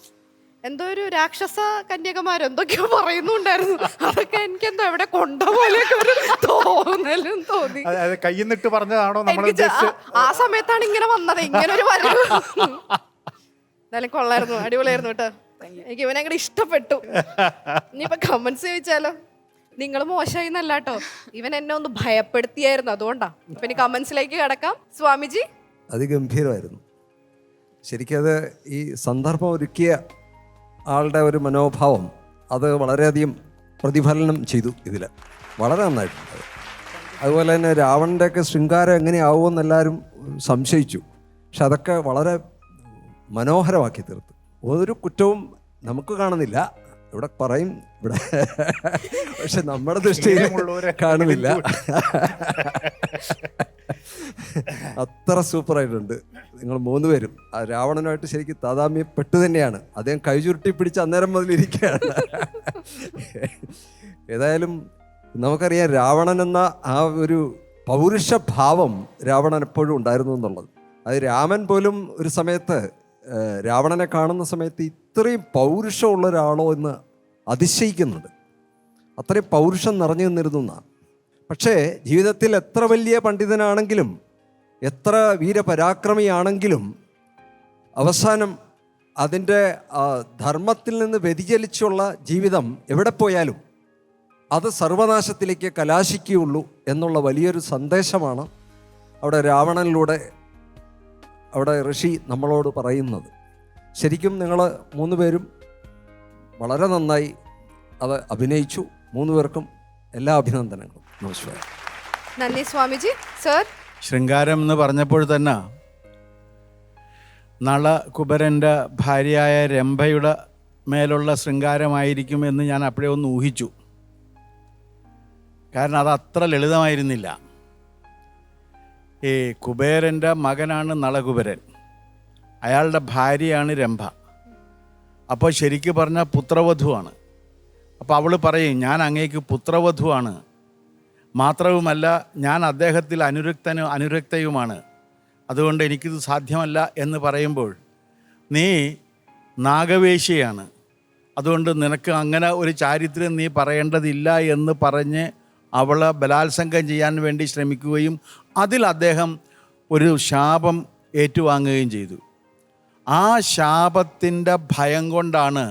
എന്തോ ഒരു രാക്ഷസ കന്യകമാരോ എന്തൊക്കെയോ പറയുന്നുണ്ടായിരുന്നു. അതൊക്കെ എനിക്ക് എന്തോ എവിടെ കൊണ്ട പോലെയൊക്കെ ഒരു തോന്നലും തോന്നി. കയ്യിൽ നിന്നിട്ട് പറഞ്ഞതാണോ നമ്മൾ എനിക്ക് ആ സമയത്താണ് ഇങ്ങനെ വന്നത്, ഇങ്ങനെ ഒരു വരവ്. എന്തായാലും കൊള്ളായിരുന്നു, അടിപൊളിയായിരുന്നു കേട്ടോ. എനിക്ക് ഇവനെ അങ്ങോട്ട് ഇഷ്ടപ്പെട്ടു. ഇനിയിപ്പൊ കമന്റ്സ് ചോദിച്ചാലോ? നിങ്ങൾ മോശമായി എന്നല്ല കേട്ടോ, ഇവൻ എന്നെ ഒന്ന് ഭയപ്പെടുത്തിയായിരുന്നു, അതുകൊണ്ടാ. ഇപ്പൊ ഇനി കമന്റ്സിലേക്ക് കിടക്കാം. സ്വാമിജി, അതിഗംഭീരമായിരുന്നു ശരിക്കും. അത് ഈ സന്ദർഭം ഒരുക്കിയ ആളുടെ ഒരു മനോഭാവം അത് വളരെയധികം പ്രതിഫലനം ചെയ്തു ഇതിൽ, വളരെ നന്നായിട്ടുണ്ട്. അതുപോലെ തന്നെ രാവണൻ്റെയൊക്കെ ശൃംഗാരം എങ്ങനെയാവുമെന്ന് എല്ലാവരും സംശയിച്ചു. പക്ഷെ അതൊക്കെ വളരെ മനോഹരമാക്കി തീർത്തു. ഒരു കുറ്റവും നമുക്ക് കാണുന്നില്ല, ഇവിടെ പറയും ഇവിടെ, പക്ഷെ നമ്മുടെ ദൃഷ്ടിയിൽ കാണുന്നില്ല. അത്ര സൂപ്പറായിട്ടുണ്ട് നിങ്ങൾ 3 പേരും. ആ രാവണനുമായിട്ട് ശരിക്കും താതാമ്യപ്പെട്ടു തന്നെയാണ്. അദ്ദേഹം കൈചുരുട്ടി പിടിച്ച് അന്നേരം മുതൽ ഇരിക്കുകയാണ്. ഏതായാലും നമുക്കറിയാം രാവണൻ എന്ന ആ ഒരു പൗരുഷഭാവം രാവണൻ എപ്പോഴും ഉണ്ടായിരുന്നു എന്നുള്ളത്. അത് രാമൻ പോലും ഒരു സമയത്ത് രാവണനെ കാണുന്ന സമയത്ത് ഇത്രയും പൗരുഷമുള്ള ഒരാളോ എന്ന് അതിശയിക്കുന്നുണ്ട്. അത്രയും പൗരുഷം നിറഞ്ഞു നിന്നിരുന്നു എന്നാണ്. പക്ഷേ ജീവിതത്തിൽ എത്ര വലിയ പണ്ഡിതനാണെങ്കിലും എത്ര വീരപരാക്രമിയാണെങ്കിലും അവസാനം അതിൻ്റെ ധർമ്മത്തിൽ നിന്ന് വ്യതിചലിച്ചുള്ള ജീവിതം എവിടെ പോയാലും അത് സർവനാശത്തിലേക്ക് കലാശിക്കുകയുള്ളൂ എന്നുള്ള വലിയൊരു സന്ദേശമാണ് അവിടെ രാവണനിലൂടെ അവിടെ ഋഷി നമ്മളോട് പറയുന്നത്. ശരിക്കും നിങ്ങൾ 3 പേരും വളരെ നന്നായി അത് അഭിനയിച്ചു. 3 പേർക്കും എല്ലാ അഭിനന്ദനങ്ങളും. നമസ്കാരം. നന്ദി സ്വാമിജി. സർ, ശൃംഗാരം എന്ന് പറഞ്ഞപ്പോൾ തന്നെ നള കുബരൻ്റെ ഭാര്യയായ രംഭയുടെ മേലുള്ള ശൃംഗാരമായിരിക്കും എന്ന് ഞാൻ അപ്പോഴേ ഒന്ന് ഊഹിച്ചു. കാരണം അത് അത്ര ലളിതമായിരുന്നില്ല. ഈ കുബേരൻ്റെ മകനാണ് നളകുബരൻ, അയാളുടെ ഭാര്യയാണ് രംഭ. അപ്പോൾ ശരിക്കും പറഞ്ഞാൽ പുത്രവധുവാണ്. അപ്പോൾ അവൾ പറയും, ഞാൻ അങ്ങേക്ക് പുത്രവധുവാണ്, മാത്രവുമല്ല ഞാൻ അദ്ദേഹത്തിൽ അനുരക്തയുമാണ്, അതുകൊണ്ട് എനിക്കിത് സാധ്യമല്ല എന്ന് പറയുമ്പോൾ നീ നാഗവേശിയാണ്, അതുകൊണ്ട് നിനക്ക് അങ്ങനെ ഒരു ചാരിത്രം നീ പറയേണ്ടതില്ല എന്ന് പറഞ്ഞ് അവളെ ബലാത്സംഗം ചെയ്യാൻ വേണ്ടി ശ്രമിക്കുകയും അതിൽ അദ്ദേഹം ഒരു ശാപം ഏറ്റുവാങ്ങുകയും ചെയ്തു. ആ ശാപത്തിൻ്റെ ഭയം കൊണ്ടാണ്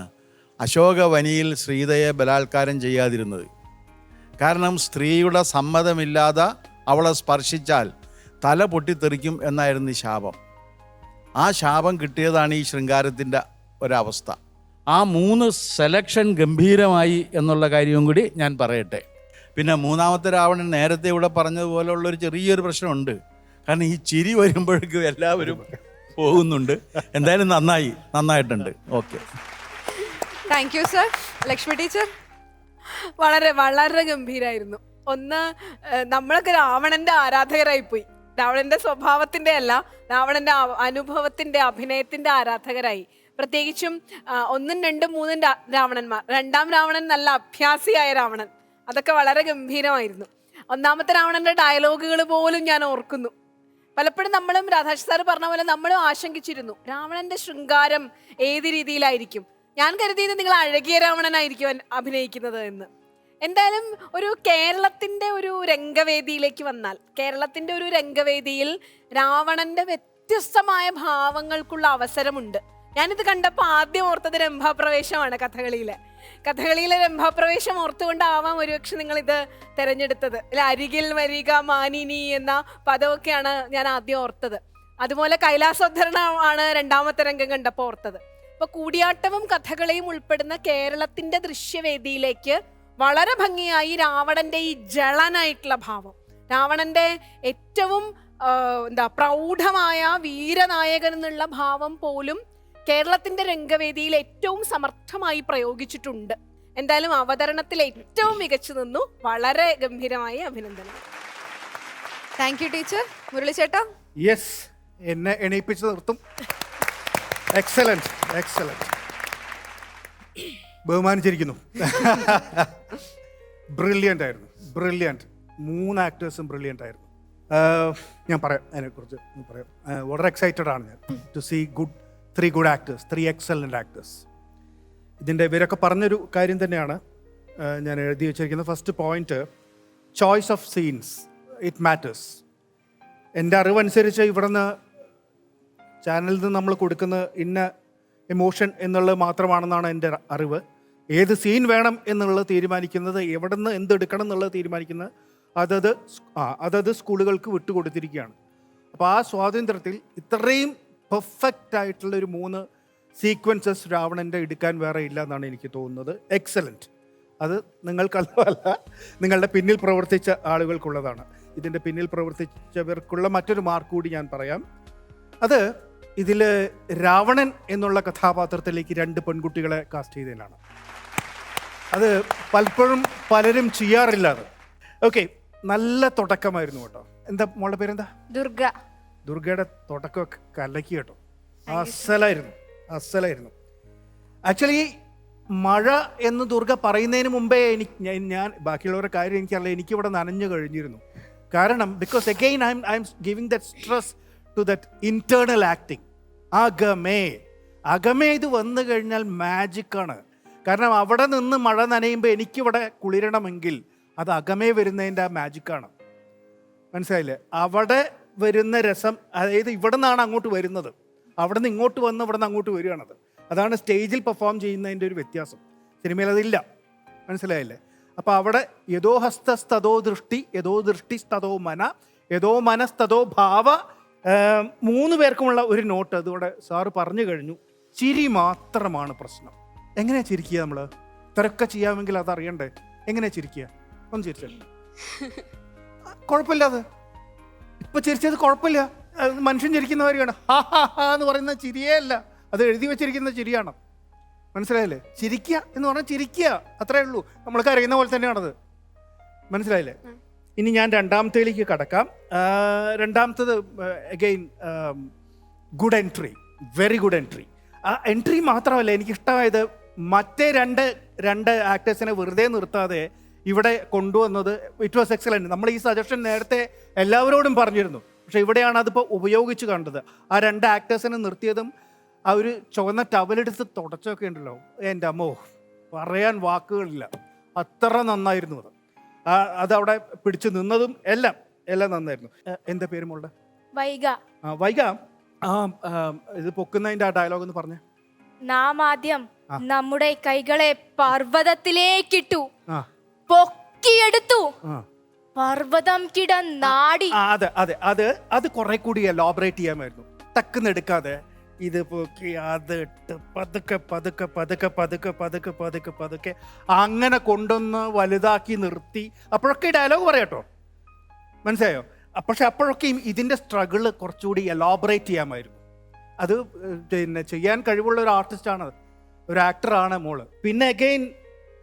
അശോകവനിയിൽ സീതയെ ബലാത്കാരം ചെയ്യാതിരുന്നത്. കാരണം സ്ത്രീയുടെ സമ്മതമില്ലാതെ അവളെ സ്പർശിച്ചാൽ തല പൊട്ടിത്തെറിക്കും എന്നായിരുന്നു ശാപം. ആ ശാപം കിട്ടിയതാണ് ഈ ശൃംഗാരത്തിൻ്റെ ഒരവസ്ഥ. ആ 3 സെലക്ഷൻ ഗംഭീരമായി എന്നുള്ള കാര്യവും കൂടി ഞാൻ പറയട്ടെ. പിന്നെ 3ാമത്തെ രാവണൻ നേരത്തെ ഇവിടെ പറഞ്ഞതുപോലുള്ളൊരു ചെറിയൊരു പ്രശ്നമുണ്ട്. കാരണം ഈ ചിരി വരുമ്പോഴേക്കും എല്ലാവരും പോകുന്നുണ്ട്. എന്തായാലും നന്നായിട്ടുണ്ട്. Okay, thank you sir. Lakshmi teacher, വളരെ വളരെ ഗംഭീരായിരുന്നു. ഒന്ന്, നമ്മളൊക്കെ രാവണന്റെ ആരാധകരായി പോയി. രാവണന്റെ സ്വഭാവത്തിന്റെ അല്ല, രാവണന്റെ അനുഭവത്തിന്റെ, അഭിനയത്തിന്റെ ആരാധകരായി. പ്രത്യേകിച്ചും 1ഉം 2ഉം 3ഉം രാവണന്മാർ. 2ാം രാവണൻ നല്ല അഭ്യാസിയായ രാവണൻ, അതൊക്കെ വളരെ ഗംഭീരമായിരുന്നു. 1ാമത്തെ രാവണന്റെ ഡയലോഗുകൾ പോലും ഞാൻ ഓർക്കുന്നു. പലപ്പോഴും നമ്മളും രാധാകൃഷ്ണൻ സാർ പറഞ്ഞ പോലെ നമ്മളും ആശങ്കിച്ചിരുന്നു, രാവണന്റെ ശൃംഗാരം ഏത് രീതിയിലായിരിക്കും. ഞാൻ കരുതിയത് നിങ്ങൾ അഴകിയ രാവണനായിരിക്കും അഭിനയിക്കുന്നത് എന്ന്. എന്തായാലും ഒരു കേരളത്തിന്റെ ഒരു രംഗവേദിയിലേക്ക് വന്നാൽ, കേരളത്തിന്റെ ഒരു രംഗവേദിയിൽ രാവണന്റെ വ്യത്യസ്തമായ ഭാവങ്ങൾക്കുള്ള അവസരമുണ്ട്. ഞാനിത് കണ്ടപ്പോൾ ആദ്യം ഓർത്തത് രംഭാപ്രവേശമാണ്. കഥകളിയിലെ രംഭാപ്രവേശം ഓർത്തുകൊണ്ടാവാം ഒരുപക്ഷെ നിങ്ങളിത് തിരഞ്ഞെടുത്തത്. അരികിൽ വരിക മാനിനി എന്ന പദമൊക്കെയാണ് ഞാൻ ആദ്യം ഓർത്തത്. അതുപോലെ കൈലാസോദ്ധരണമാണ് 2ാമത്തെ രംഗം കണ്ടപ്പോൾ ഓർത്തത്. അപ്പൊ കൂടിയാട്ടവും കഥകളിയും ഉൾപ്പെടുന്ന കേരളത്തിന്റെ ദൃശ്യവേദിയിലേക്ക് വളരെ ഭംഗിയായി രാവണന്റെ ഈ ജളനായിട്ടുള്ള ഭാവം, രാവണന്റെ ഏറ്റവും പ്രൗഢമായ വീരനായകൻ എന്നുള്ള ഭാവം പോലും കേരളത്തിന്റെ രംഗവേദിയിൽ ഏറ്റവും സമർത്ഥമായി പ്രയോഗിച്ചിട്ടുണ്ട്. എന്തായാലും അവതരണത്തിൽ ഏറ്റവും മികച്ചു നിന്നു. വളരെ ഗംഭീരമായ അഭിനന്ദനം. Thank you teacher. മുരളി ചേട്ടാ. യെസ്, എന്നെ എണീപ്പിച്ച് നിർത്തും. എക്സലന്റ്. ബഹുമാനിച്ചിരിക്കുന്നു. ബ്രില്യൻ്റ് ആയിരുന്നു. 3 ആക്ടേഴ്സും ബ്രില്യൻ്റ് ആയിരുന്നു. ഞാൻ പറയാം, അതിനെക്കുറിച്ച് പറയാം. വളരെ എക്സൈറ്റഡ് ആണ് ഞാൻ to see 3 good actors, 3 excellent actors. ഇതിൻ്റെ ഇവരൊക്കെ പറഞ്ഞൊരു കാര്യം തന്നെയാണ് ഞാൻ എഴുതി വെച്ചിരിക്കുന്നത്. First point, choice of scenes it matters. എൻ്റെ അറിവനുസരിച്ച് ഇവിടുന്ന് ചാനലിൽ നിന്ന് നമ്മൾ കൊടുക്കുന്ന ഇന്ന എമോഷൻ എന്നുള്ളത് മാത്രമാണെന്നാണ് എൻ്റെ അറിവ്. ഏത് സീൻ വേണം എന്നുള്ളത് തീരുമാനിക്കുന്നത്, എവിടെ നിന്ന് എന്തെടുക്കണം എന്നുള്ളത് തീരുമാനിക്കുന്നത് അതത് സ്കൂളുകൾക്ക് വിട്ടുകൊടുത്തിരിക്കുകയാണ്. അപ്പോൾ ആ സ്വാതന്ത്ര്യത്തിൽ ഇത്രയും പെർഫെക്റ്റ് ആയിട്ടുള്ളൊരു 3 സീക്വൻസസ് രാവണൻ്റെ എടുക്കാൻ വേറെ ഇല്ല എന്നാണ് എനിക്ക് തോന്നുന്നത്. എക്സലൻറ്റ്. അത് നിങ്ങൾക്കല്ല, നിങ്ങളുടെ പിന്നിൽ പ്രവർത്തിച്ച ആളുകൾക്കുള്ളതാണ്. ഇതിൻ്റെ പിന്നിൽ പ്രവർത്തിച്ചവർക്കുള്ള മറ്റൊരു മാർക്ക് കൂടി ഞാൻ പറയാം. അത് ഇതിൽ രാവണൻ എന്നുള്ള കഥാപാത്രത്തിലേക്ക് 2 പെൺകുട്ടികളെ കാസ്റ്റ് ചെയ്തതിനാണ്. അത് പലപ്പോഴും പലരും ചെയ്യാറില്ല അത്. ഓക്കെ, നല്ല തുടക്കമായിരുന്നു കേട്ടോ. എന്താ മോളുടെ പേരെന്താ? ദുർഗ. ദുർഗയുടെ തുടക്കമൊക്കെ കലക്കി കേട്ടോ. അസലായിരുന്നു. ആക്ച്വലി മഴ എന്ന് ദുർഗ പറയുന്നതിന് മുമ്പേ ഞാൻ ബാക്കിയുള്ളവരുടെ കാര്യം എനിക്കറിയില്ല, എനിക്കിവിടെ നനഞ്ഞു കഴിഞ്ഞിരുന്നു. കാരണം because again I'm giving that stress to that internal acting. അകമേ ഇത് വന്നു കഴിഞ്ഞാൽ മാജിക്കാണ്. കാരണം അവിടെ നിന്ന് മഴ നനയുമ്പോൾ എനിക്കിവിടെ കുളിരണമെങ്കിൽ അത് അകമേ വരുന്നതിൻ്റെ ആ മാജിക്കാണ്. മനസ്സിലായില്ലേ? അവിടെ വരുന്ന രസം, അതായത് ഇവിടെ നിന്നാണ് അങ്ങോട്ട് വരുന്നത്, അവിടെ നിന്ന് ഇങ്ങോട്ട് വന്ന് ഇവിടെ നിന്ന് അങ്ങോട്ട് വരികയാണത്. അതാണ് സ്റ്റേജിൽ പെർഫോം ചെയ്യുന്നതിൻ്റെ ഒരു വ്യത്യാസം. സിനിമയിൽ അതില്ല. മനസ്സിലായില്ലേ? അപ്പോൾ അവിടെ യഥോ ഹസ്തസ്തോ ദൃഷ്ടി, യഥോ ദൃഷ്ടിസ്തോ മന, യഥോ മനസ്തോ ഭാവ, 3 പേർക്കുമുള്ള ഒരു നോട്ട് അതിവിടെ സാറ് പറഞ്ഞു കഴിഞ്ഞു. ചിരി മാത്രമാണ് പ്രശ്നം. എങ്ങനെയാ ചിരിക്കുക? നമ്മൾ ഇത്രയൊക്കെ ചെയ്യാമെങ്കിൽ അതറിയണ്ടേ? എങ്ങനെയാ ചിരിക്കുക? ഒന്ന് ചിരിച്ചേ. കുഴപ്പമില്ല, അത് ഇപ്പൊ ചിരിച്ചത് കുഴപ്പമില്ല. മനുഷ്യൻ ചിരിക്കുന്ന കാര്യമാണ്. ഹാ ഹാ ഹാ എന്ന് പറയുന്ന ചിരിയേ അല്ല, അത് എഴുതി വെച്ചിരിക്കുന്ന ചിരിയാണ്. മനസ്സിലായില്ലേ? ചിരിക്കുക എന്ന് പറഞ്ഞാൽ ചിരിക്കുക, അത്രേ ഉള്ളൂ. നമ്മൾക്ക് അറിയുന്ന പോലെ തന്നെയാണത്. മനസ്സിലായില്ലേ? ഇനി ഞാൻ രണ്ടാമത്തേലേക്ക് കടക്കാം. രണ്ടാമത്തത് again good entry, very good entry. ആ എൻട്രി മാത്രമല്ല എനിക്കിഷ്ടമായത്, മറ്റേ രണ്ട് ആക്ടേഴ്സിനെ വെറുതെ നിർത്താതെ ഇവിടെ കൊണ്ടുവന്നത്. It was excellent. നമ്മൾ ഈ സജഷൻ നേരത്തെ എല്ലാവരോടും പറഞ്ഞിരുന്നു, പക്ഷെ ഇവിടെയാണ് അതിപ്പോൾ ഉപയോഗിച്ച് കണ്ടത്. ആ 2 ആക്ടേഴ്സിനെ നിർത്തിയതും ആ ഒരു ചുവന്ന ടവലെടുത്ത് തുടച്ചൊക്കെ ഉണ്ടല്ലോ, എൻ്റെ അമ്മോ, പറയാൻ വാക്കുകളില്ല. അത്ര നന്നായിരുന്നു അത്. അതവിടെ പിടിച്ചു നിന്നതും എല്ലാം നന്നായിരുന്നു. എന്താ പേര് മോളുടെ? വൈഗ. വൈഗ, ഇത് പൊക്കുന്നതിൻ്റെ ആ ഡയലോഗ് ഒന്ന് പറഞ്ഞേ. നാം ആദ്യം നമ്മുടെ കൈകളെ പർവ്വതത്തിലേക്കിട്ടു, പൊക്കിയെടുത്തു, പർവ്വതം കിടന്നാടി. അത് കുറെ കൂടി എലോബറേറ്റ് ചെയ്യാമായിരുന്നു. ടക്കുന്നെടുക്കാതെ ഇത് പൊക്കി അതിട്ട് പതുക്കെ പതുക്കെ പതുക്കെ പതുക്കെ പതുക്കെ പതുക്കെ പതുക്കെ അങ്ങനെ കൊണ്ടുവന്ന് വലുതാക്കി നിർത്തി. അപ്പോഴൊക്കെ ഡയലോഗ് പറയാട്ടോ, മനസ്സിലായോ? പക്ഷെ അപ്പോഴൊക്കെ ഇതിൻ്റെ സ്ട്രഗിൾ കുറച്ചുകൂടി എലോബറേറ്റ് ചെയ്യാമായിരുന്നു. അത് പിന്നെ ചെയ്യാൻ കഴിവുള്ള ഒരു ആർട്ടിസ്റ്റാണ്, ഒരു ആക്ടറാണ് മോള്. പിന്നെ again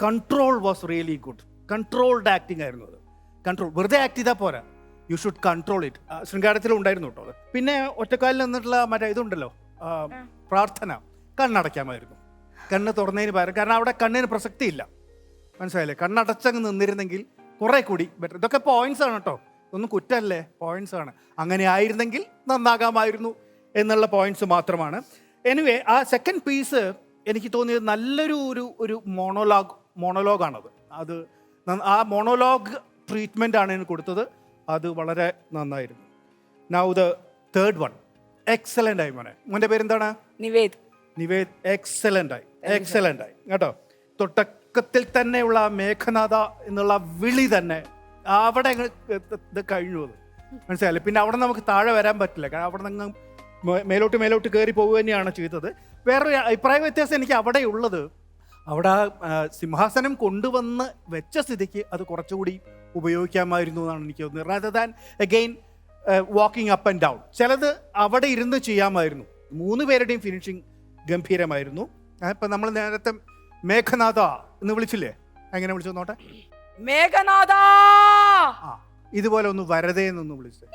control was really good. Controlled acting ആയിരുന്നു അത്. കൺട്രോൾ, വെറുതെ ആക്ട് ചെയ്താൽ പോരാ, യു ഷുഡ് കൺട്രോൾ ഇറ്റ്. ശൃംഗാരത്തിലും ഉണ്ടായിരുന്നു കേട്ടോ അത്. പിന്നെ ഒറ്റക്കാലിൽ നിന്നിട്ടുള്ള മറ്റേ ഇതുണ്ടല്ലോ, പ്രാർത്ഥന, കണ്ണടയ്ക്കാമായിരുന്നു. കണ്ണ് തുറന്നതിന് പകരം, കാരണം അവിടെ കണ്ണിന് പ്രസക്തിയില്ല. മനസ്സിലായില്ലേ? കണ്ണടച്ചങ്ങ് നിന്നിരുന്നെങ്കിൽ കുറെ കൂടി ബെറ്റർ. ഇതൊക്കെ പോയിന്റ്സ് ആണ് കേട്ടോ, ഇതൊന്നും കുറ്റമല്ലേ, പോയിന്റ്സ് ആണ്. അങ്ങനെ ആയിരുന്നെങ്കിൽ നന്നാകാമായിരുന്നു എന്നുള്ള പോയിന്റ്സ് മാത്രമാണ്. എനിവേ, ആ സെക്കൻഡ് പീസ് എനിക്ക് തോന്നിയത് നല്ലൊരു ഒരു മോണോലോഗാണത്. അത് ആ മോണോലോഗ് ട്രീറ്റ്മെൻ്റ് ആണ് എനിക്ക് കൊടുത്തത്. അത് വളരെ നന്നായിരുന്നു. Now the third one, excellent ആയി. മോൻ്റെ പേരെന്താണ്? നിവേദ്. എക്സലൻ്റ് ആയി കേട്ടോ. തുടക്കത്തിൽ തന്നെയുള്ള മേഘനാഥ എന്നുള്ള വിളി തന്നെ അവിടെ ഇത് കഴിഞ്ഞു. അത് മനസ്സിലായില്ലേ? പിന്നെ അവിടെ നമുക്ക് താഴെ വരാൻ പറ്റില്ല, കാരണം അവിടെ നിന്ന് മേലോട്ട് കയറി പോവുക തന്നെയാണ് ചെയ്തത്. വേറൊരു അഭിപ്രായ വ്യത്യാസം എനിക്ക് അവിടെ ഉള്ളത്, അവിടെ സിംഹാസനം കൊണ്ടുവന്ന് വെച്ച സ്ഥിതിക്ക് അത് കുറച്ചുകൂടി ഉപയോഗിക്കാമായിരുന്നു എന്നാണ് എനിക്ക് തോന്നുന്നത്. Rather than again walking up and down. ചിലത് അവിടെ ഇരുന്ന് ചെയ്യാമായിരുന്നു. 3 പേരുടെയും ഫിനിഷിങ് ഗംഭീരമായിരുന്നു. ഇപ്പം നമ്മൾ നേരത്തെ മേഘനാഥ എന്ന് വിളിച്ചില്ലേ, എങ്ങനെ വിളിച്ചു നോട്ടെ? മേഘനാഥ. ഇതുപോലെ ഒന്ന് വരതേ എന്നൊന്ന് വിളിച്ചേ,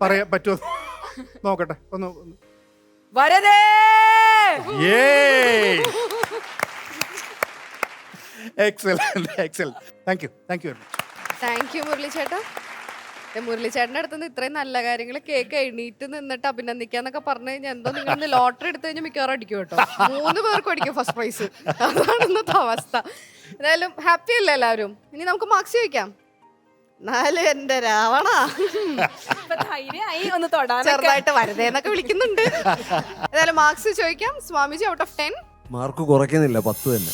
പറയാൻ പറ്റുമോ നോക്കട്ടെ ഒന്ന്. വരദേ. Excellent. Thank you very much. Thank you Murali ചേട്ടാ. മുരളിച്ചേട്ടൻ്റെ അടുത്ത് നിന്ന് ഇത്രയും നല്ല കാര്യങ്ങൾ കേക്ക് എണീറ്റ് നിന്നിട്ട് അഭിനന്ദിക്കാന്നൊക്കെ പറഞ്ഞു കഴിഞ്ഞാൽ എന്തോ നിങ്ങൾ ലോട്ടറി എടുത്തു കഴിഞ്ഞാൽ മിക്കവാറും അടിക്കും കേട്ടോ. 3 പേർക്കും അടിക്കും ഫസ്റ്റ് പ്രൈസ്. അതാണ് ഇന്നത്തെ അവസ്ഥ. എന്തായാലും ഹാപ്പി അല്ലേ എല്ലാവരും? ഇനി നമുക്ക് മാർക്സ് ചോദിക്കാം. 4 എന്റെ രാവണ ധൈര്യമായി ഒന്ന് തൊടാൻ ചെറുതായിട്ട് വരതേന്നൊക്കെ വിളിക്കുന്നുണ്ട്. ഏതായാലും മാർക്സ് ചോദിക്കാം. സ്വാമിജി ഔട്ട് ഓഫ് 10 മാർക്ക് കുറയ്ക്കുന്നില്ല, 10 തന്നെ.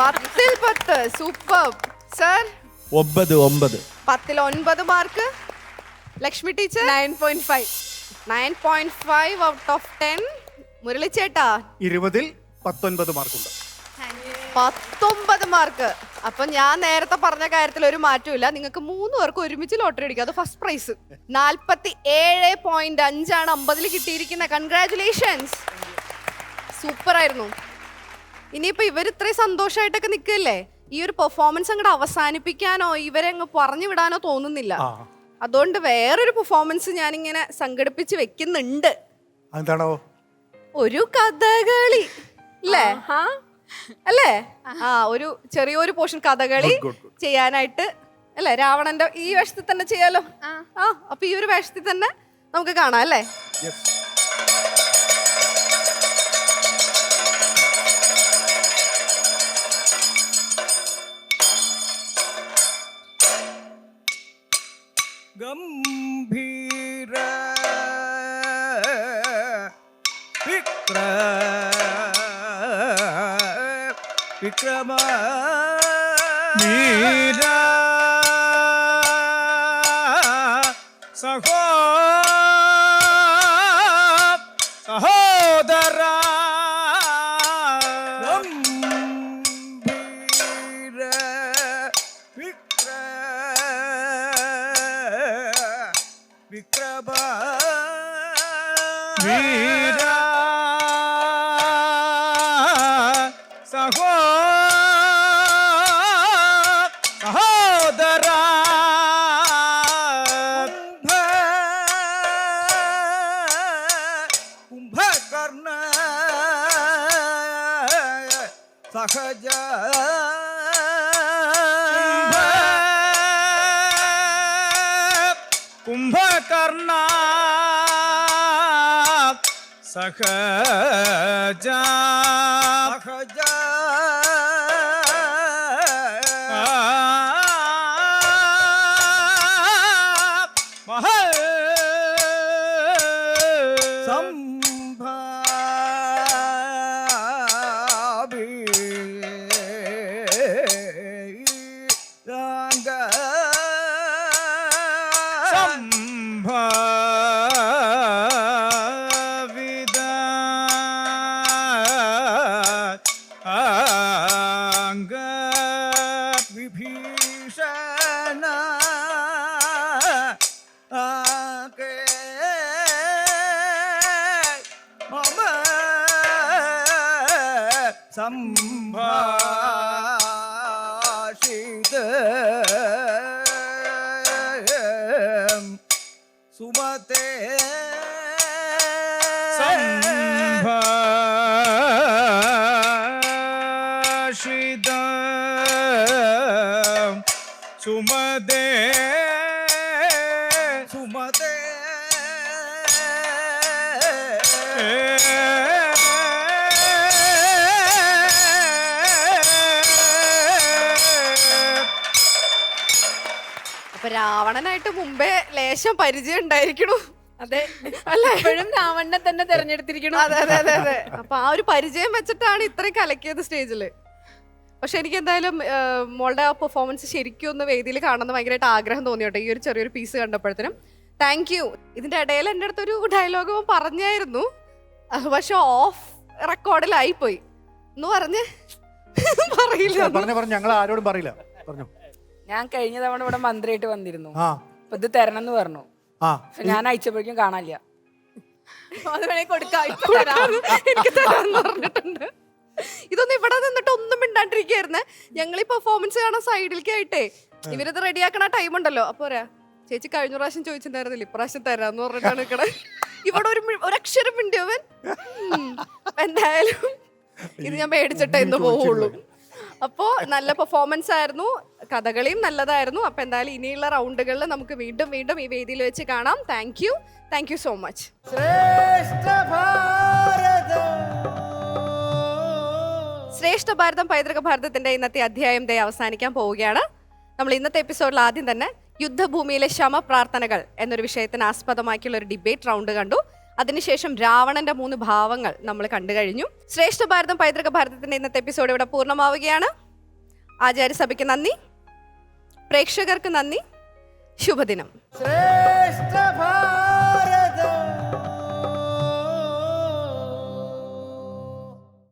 10ൽ 10. Super sir. 9. 10ൽ 9 mark. Lakshmi teacher 9.5. 9.5 out of 10. Murali ചേട്ടാ 20ൽ 19 മാർക്കുണ്ട്. 19 മാർക്ക്. അപ്പൊ ഞാൻ നേരത്തെ പറഞ്ഞ കാര്യത്തിൽ ഒരു മാറ്റമില്ല. നിങ്ങൾക്ക് 3 പേർക്ക് ഒരുമിച്ച് ലോട്ടറി അടിക്കും. അത് ഫസ്റ്റ് പ്രൈസ്. 47.5 ആണ് 50ൽ കിട്ടിയിരിക്കുന്നത്. കൺഗ്രാറ്റുലേഷൻസ്, സൂപ്പർ ആയിരുന്നു. ഇനിയിപ്പോ ഇവർ ഇത്രയും സന്തോഷമായിട്ടൊക്കെ നിൽക്കല്ലേ, ഈ ഒരു പെർഫോമൻസ് അങ്ങോട്ട് അവസാനിപ്പിക്കാനോ ഇവരെ അങ്ങ് പറഞ്ഞു വിടാനോ തോന്നുന്നില്ല. അതുകൊണ്ട് വേറൊരു പെർഫോമൻസ് ഞാനിങ്ങനെ സംഘടിപ്പിച്ച് വെക്കുന്നുണ്ട്. എന്താണോ? ഒരു കഥകളി അല്ലേ? അല്ലേ? ഒരു ചെറിയൊരു പോർഷൻ കഥകളി ചെയ്യാനായിട്ട് അല്ലേ? രാവണന്റെ ഈ വേഷത്തിൽ തന്നെ ചെയ്യാലോ. അപ്പൊ ഈ ഒരു വേഷത്തിൽ തന്നെ നമുക്ക് കാണാം അല്ലേ? ഗംഭീര വിക്രമ വീര സഹോദര ഗംഭീര വിക്രമ വീര സഹോദര കുംഭകർണ സഹജ കുംഭകർണ സഹജ വിഭീഷണ മമ സംഭാഷിത സുമതേ സംഭാഷിത സുമതേ സുമതേ അപ്പൊ രാവണനായിട്ട് മുമ്പേ ലേശം പരിചയം ഉണ്ടായിരിക്കണു. അതെ അല്ല, എപ്പോഴും രാവണനെ തന്നെ തെരഞ്ഞെടുത്തിരിക്കണം. അതെ അതെ അതെ അതെ. അപ്പൊ ആ ഒരു പരിചയം വെച്ചിട്ടാണ് ഇത്രയും കലക്കിയത് സ്റ്റേജില്. പക്ഷെ എനിക്ക് എന്തായാലും മോളുടെ ആ പെർഫോമൻസ് ശരിക്കും ഒന്ന് വേദിയിൽ കാണുന്ന ഭയങ്കരമായിട്ട് ആഗ്രഹം തോന്നിയോട്ടെ ഈ ഒരു ചെറിയൊരു പീസ് കണ്ടപ്പോഴത്തേനും. Thank you. ഇതിന്റെ ഇടയിൽ എൻ്റെ അടുത്തൊരു ഡയലോഗ് പറഞ്ഞായിരുന്നു, പക്ഷെ ഓഫ് റെക്കോർഡിലായി പോയി എന്ന് പറഞ്ഞ് പറയില്ല. ഞങ്ങൾ ആരോടും പറയില്ല. പറഞ്ഞു ഞാൻ കഴിഞ്ഞ തവണ ഇവിടെ മന്ത്രിയായിട്ട് വന്നിരുന്നു. അപ്പൊ ഇത് തരണം എന്ന് പറഞ്ഞു. പക്ഷെ ഞാൻ അയച്ചപ്പോഴേക്കും കാണാനില്ല. അത് വേണേ കൊടുക്കാം. എനിക്ക് തരാന്ന് പറഞ്ഞിട്ടുണ്ട്. ഇതൊന്നും ഇവിടെ നിന്നിട്ട് ഒന്നും മിണ്ടാണ്ടിരിക്കുകയായിരുന്നേ. ഞങ്ങൾ ഈ പെർഫോമൻസ് കാണാൻ സൈഡിലേക്ക് ആയിട്ടേ ഇവരിത് റെഡിയാക്കണ ടൈം ഉണ്ടല്ലോ. അപ്പൊ ചേച്ചി കഴിഞ്ഞ പ്രാവശ്യം ചോദിച്ചിട്ടുണ്ടായിരുന്നില്ല, ഇപ്രാവശ്യം തരാന്ന് പറഞ്ഞിട്ടാണ് നിക്കണേ. ഇവിടെ ഒരക്ഷരം മിണ്ടിയവൻ. എന്തായാലും ഇത് ഞാൻ മേടിച്ചിട്ടേ ഇന്ന് പോവുള്ളൂ. അപ്പോൾ നല്ല പെർഫോമൻസ് ആയിരുന്നു, കഥകളിയും നല്ലതായിരുന്നു. അപ്പോൾ എന്തായാലും ഇനിയുള്ള റൗണ്ടുകളിൽ നമുക്ക് വീണ്ടും വീണ്ടും ഈ വേദിയിൽ വെച്ച് കാണാം. Thank you so much. ശ്രേഷ്ഠ ഭാരതം പൈതൃക ഭാരതത്തിന്റെ ഇന്നത്തെ അധ്യായം അവസാനിക്കാൻ പോവുകയാണ്. നമ്മൾ ഇന്നത്തെ എപ്പിസോഡിൽ ആദ്യം തന്നെ യുദ്ധഭൂമിയിലെ ശമ പ്രാർത്ഥനകൾ എന്നൊരു വിഷയത്തിന് ആസ്പദമാക്കിയുള്ള ഒരു ഡിബേറ്റ് റൗണ്ട് കണ്ടു. അതിനുശേഷം രാവണന്റെ 3 ഭാവങ്ങൾ നമ്മൾ കണ്ടു കഴിഞ്ഞു. ശ്രേഷ്ഠ ഭാരതം പൈതൃക ഭാരതത്തിന്റെ ഇന്നത്തെ എപ്പിസോഡ് ഇവിടെ പൂർണ്ണമാവുകയാണ്. ആചാര്യസഭയ്ക്ക് നന്ദി, പ്രേക്ഷകർക്ക് നന്ദി, ശുഭദിനം.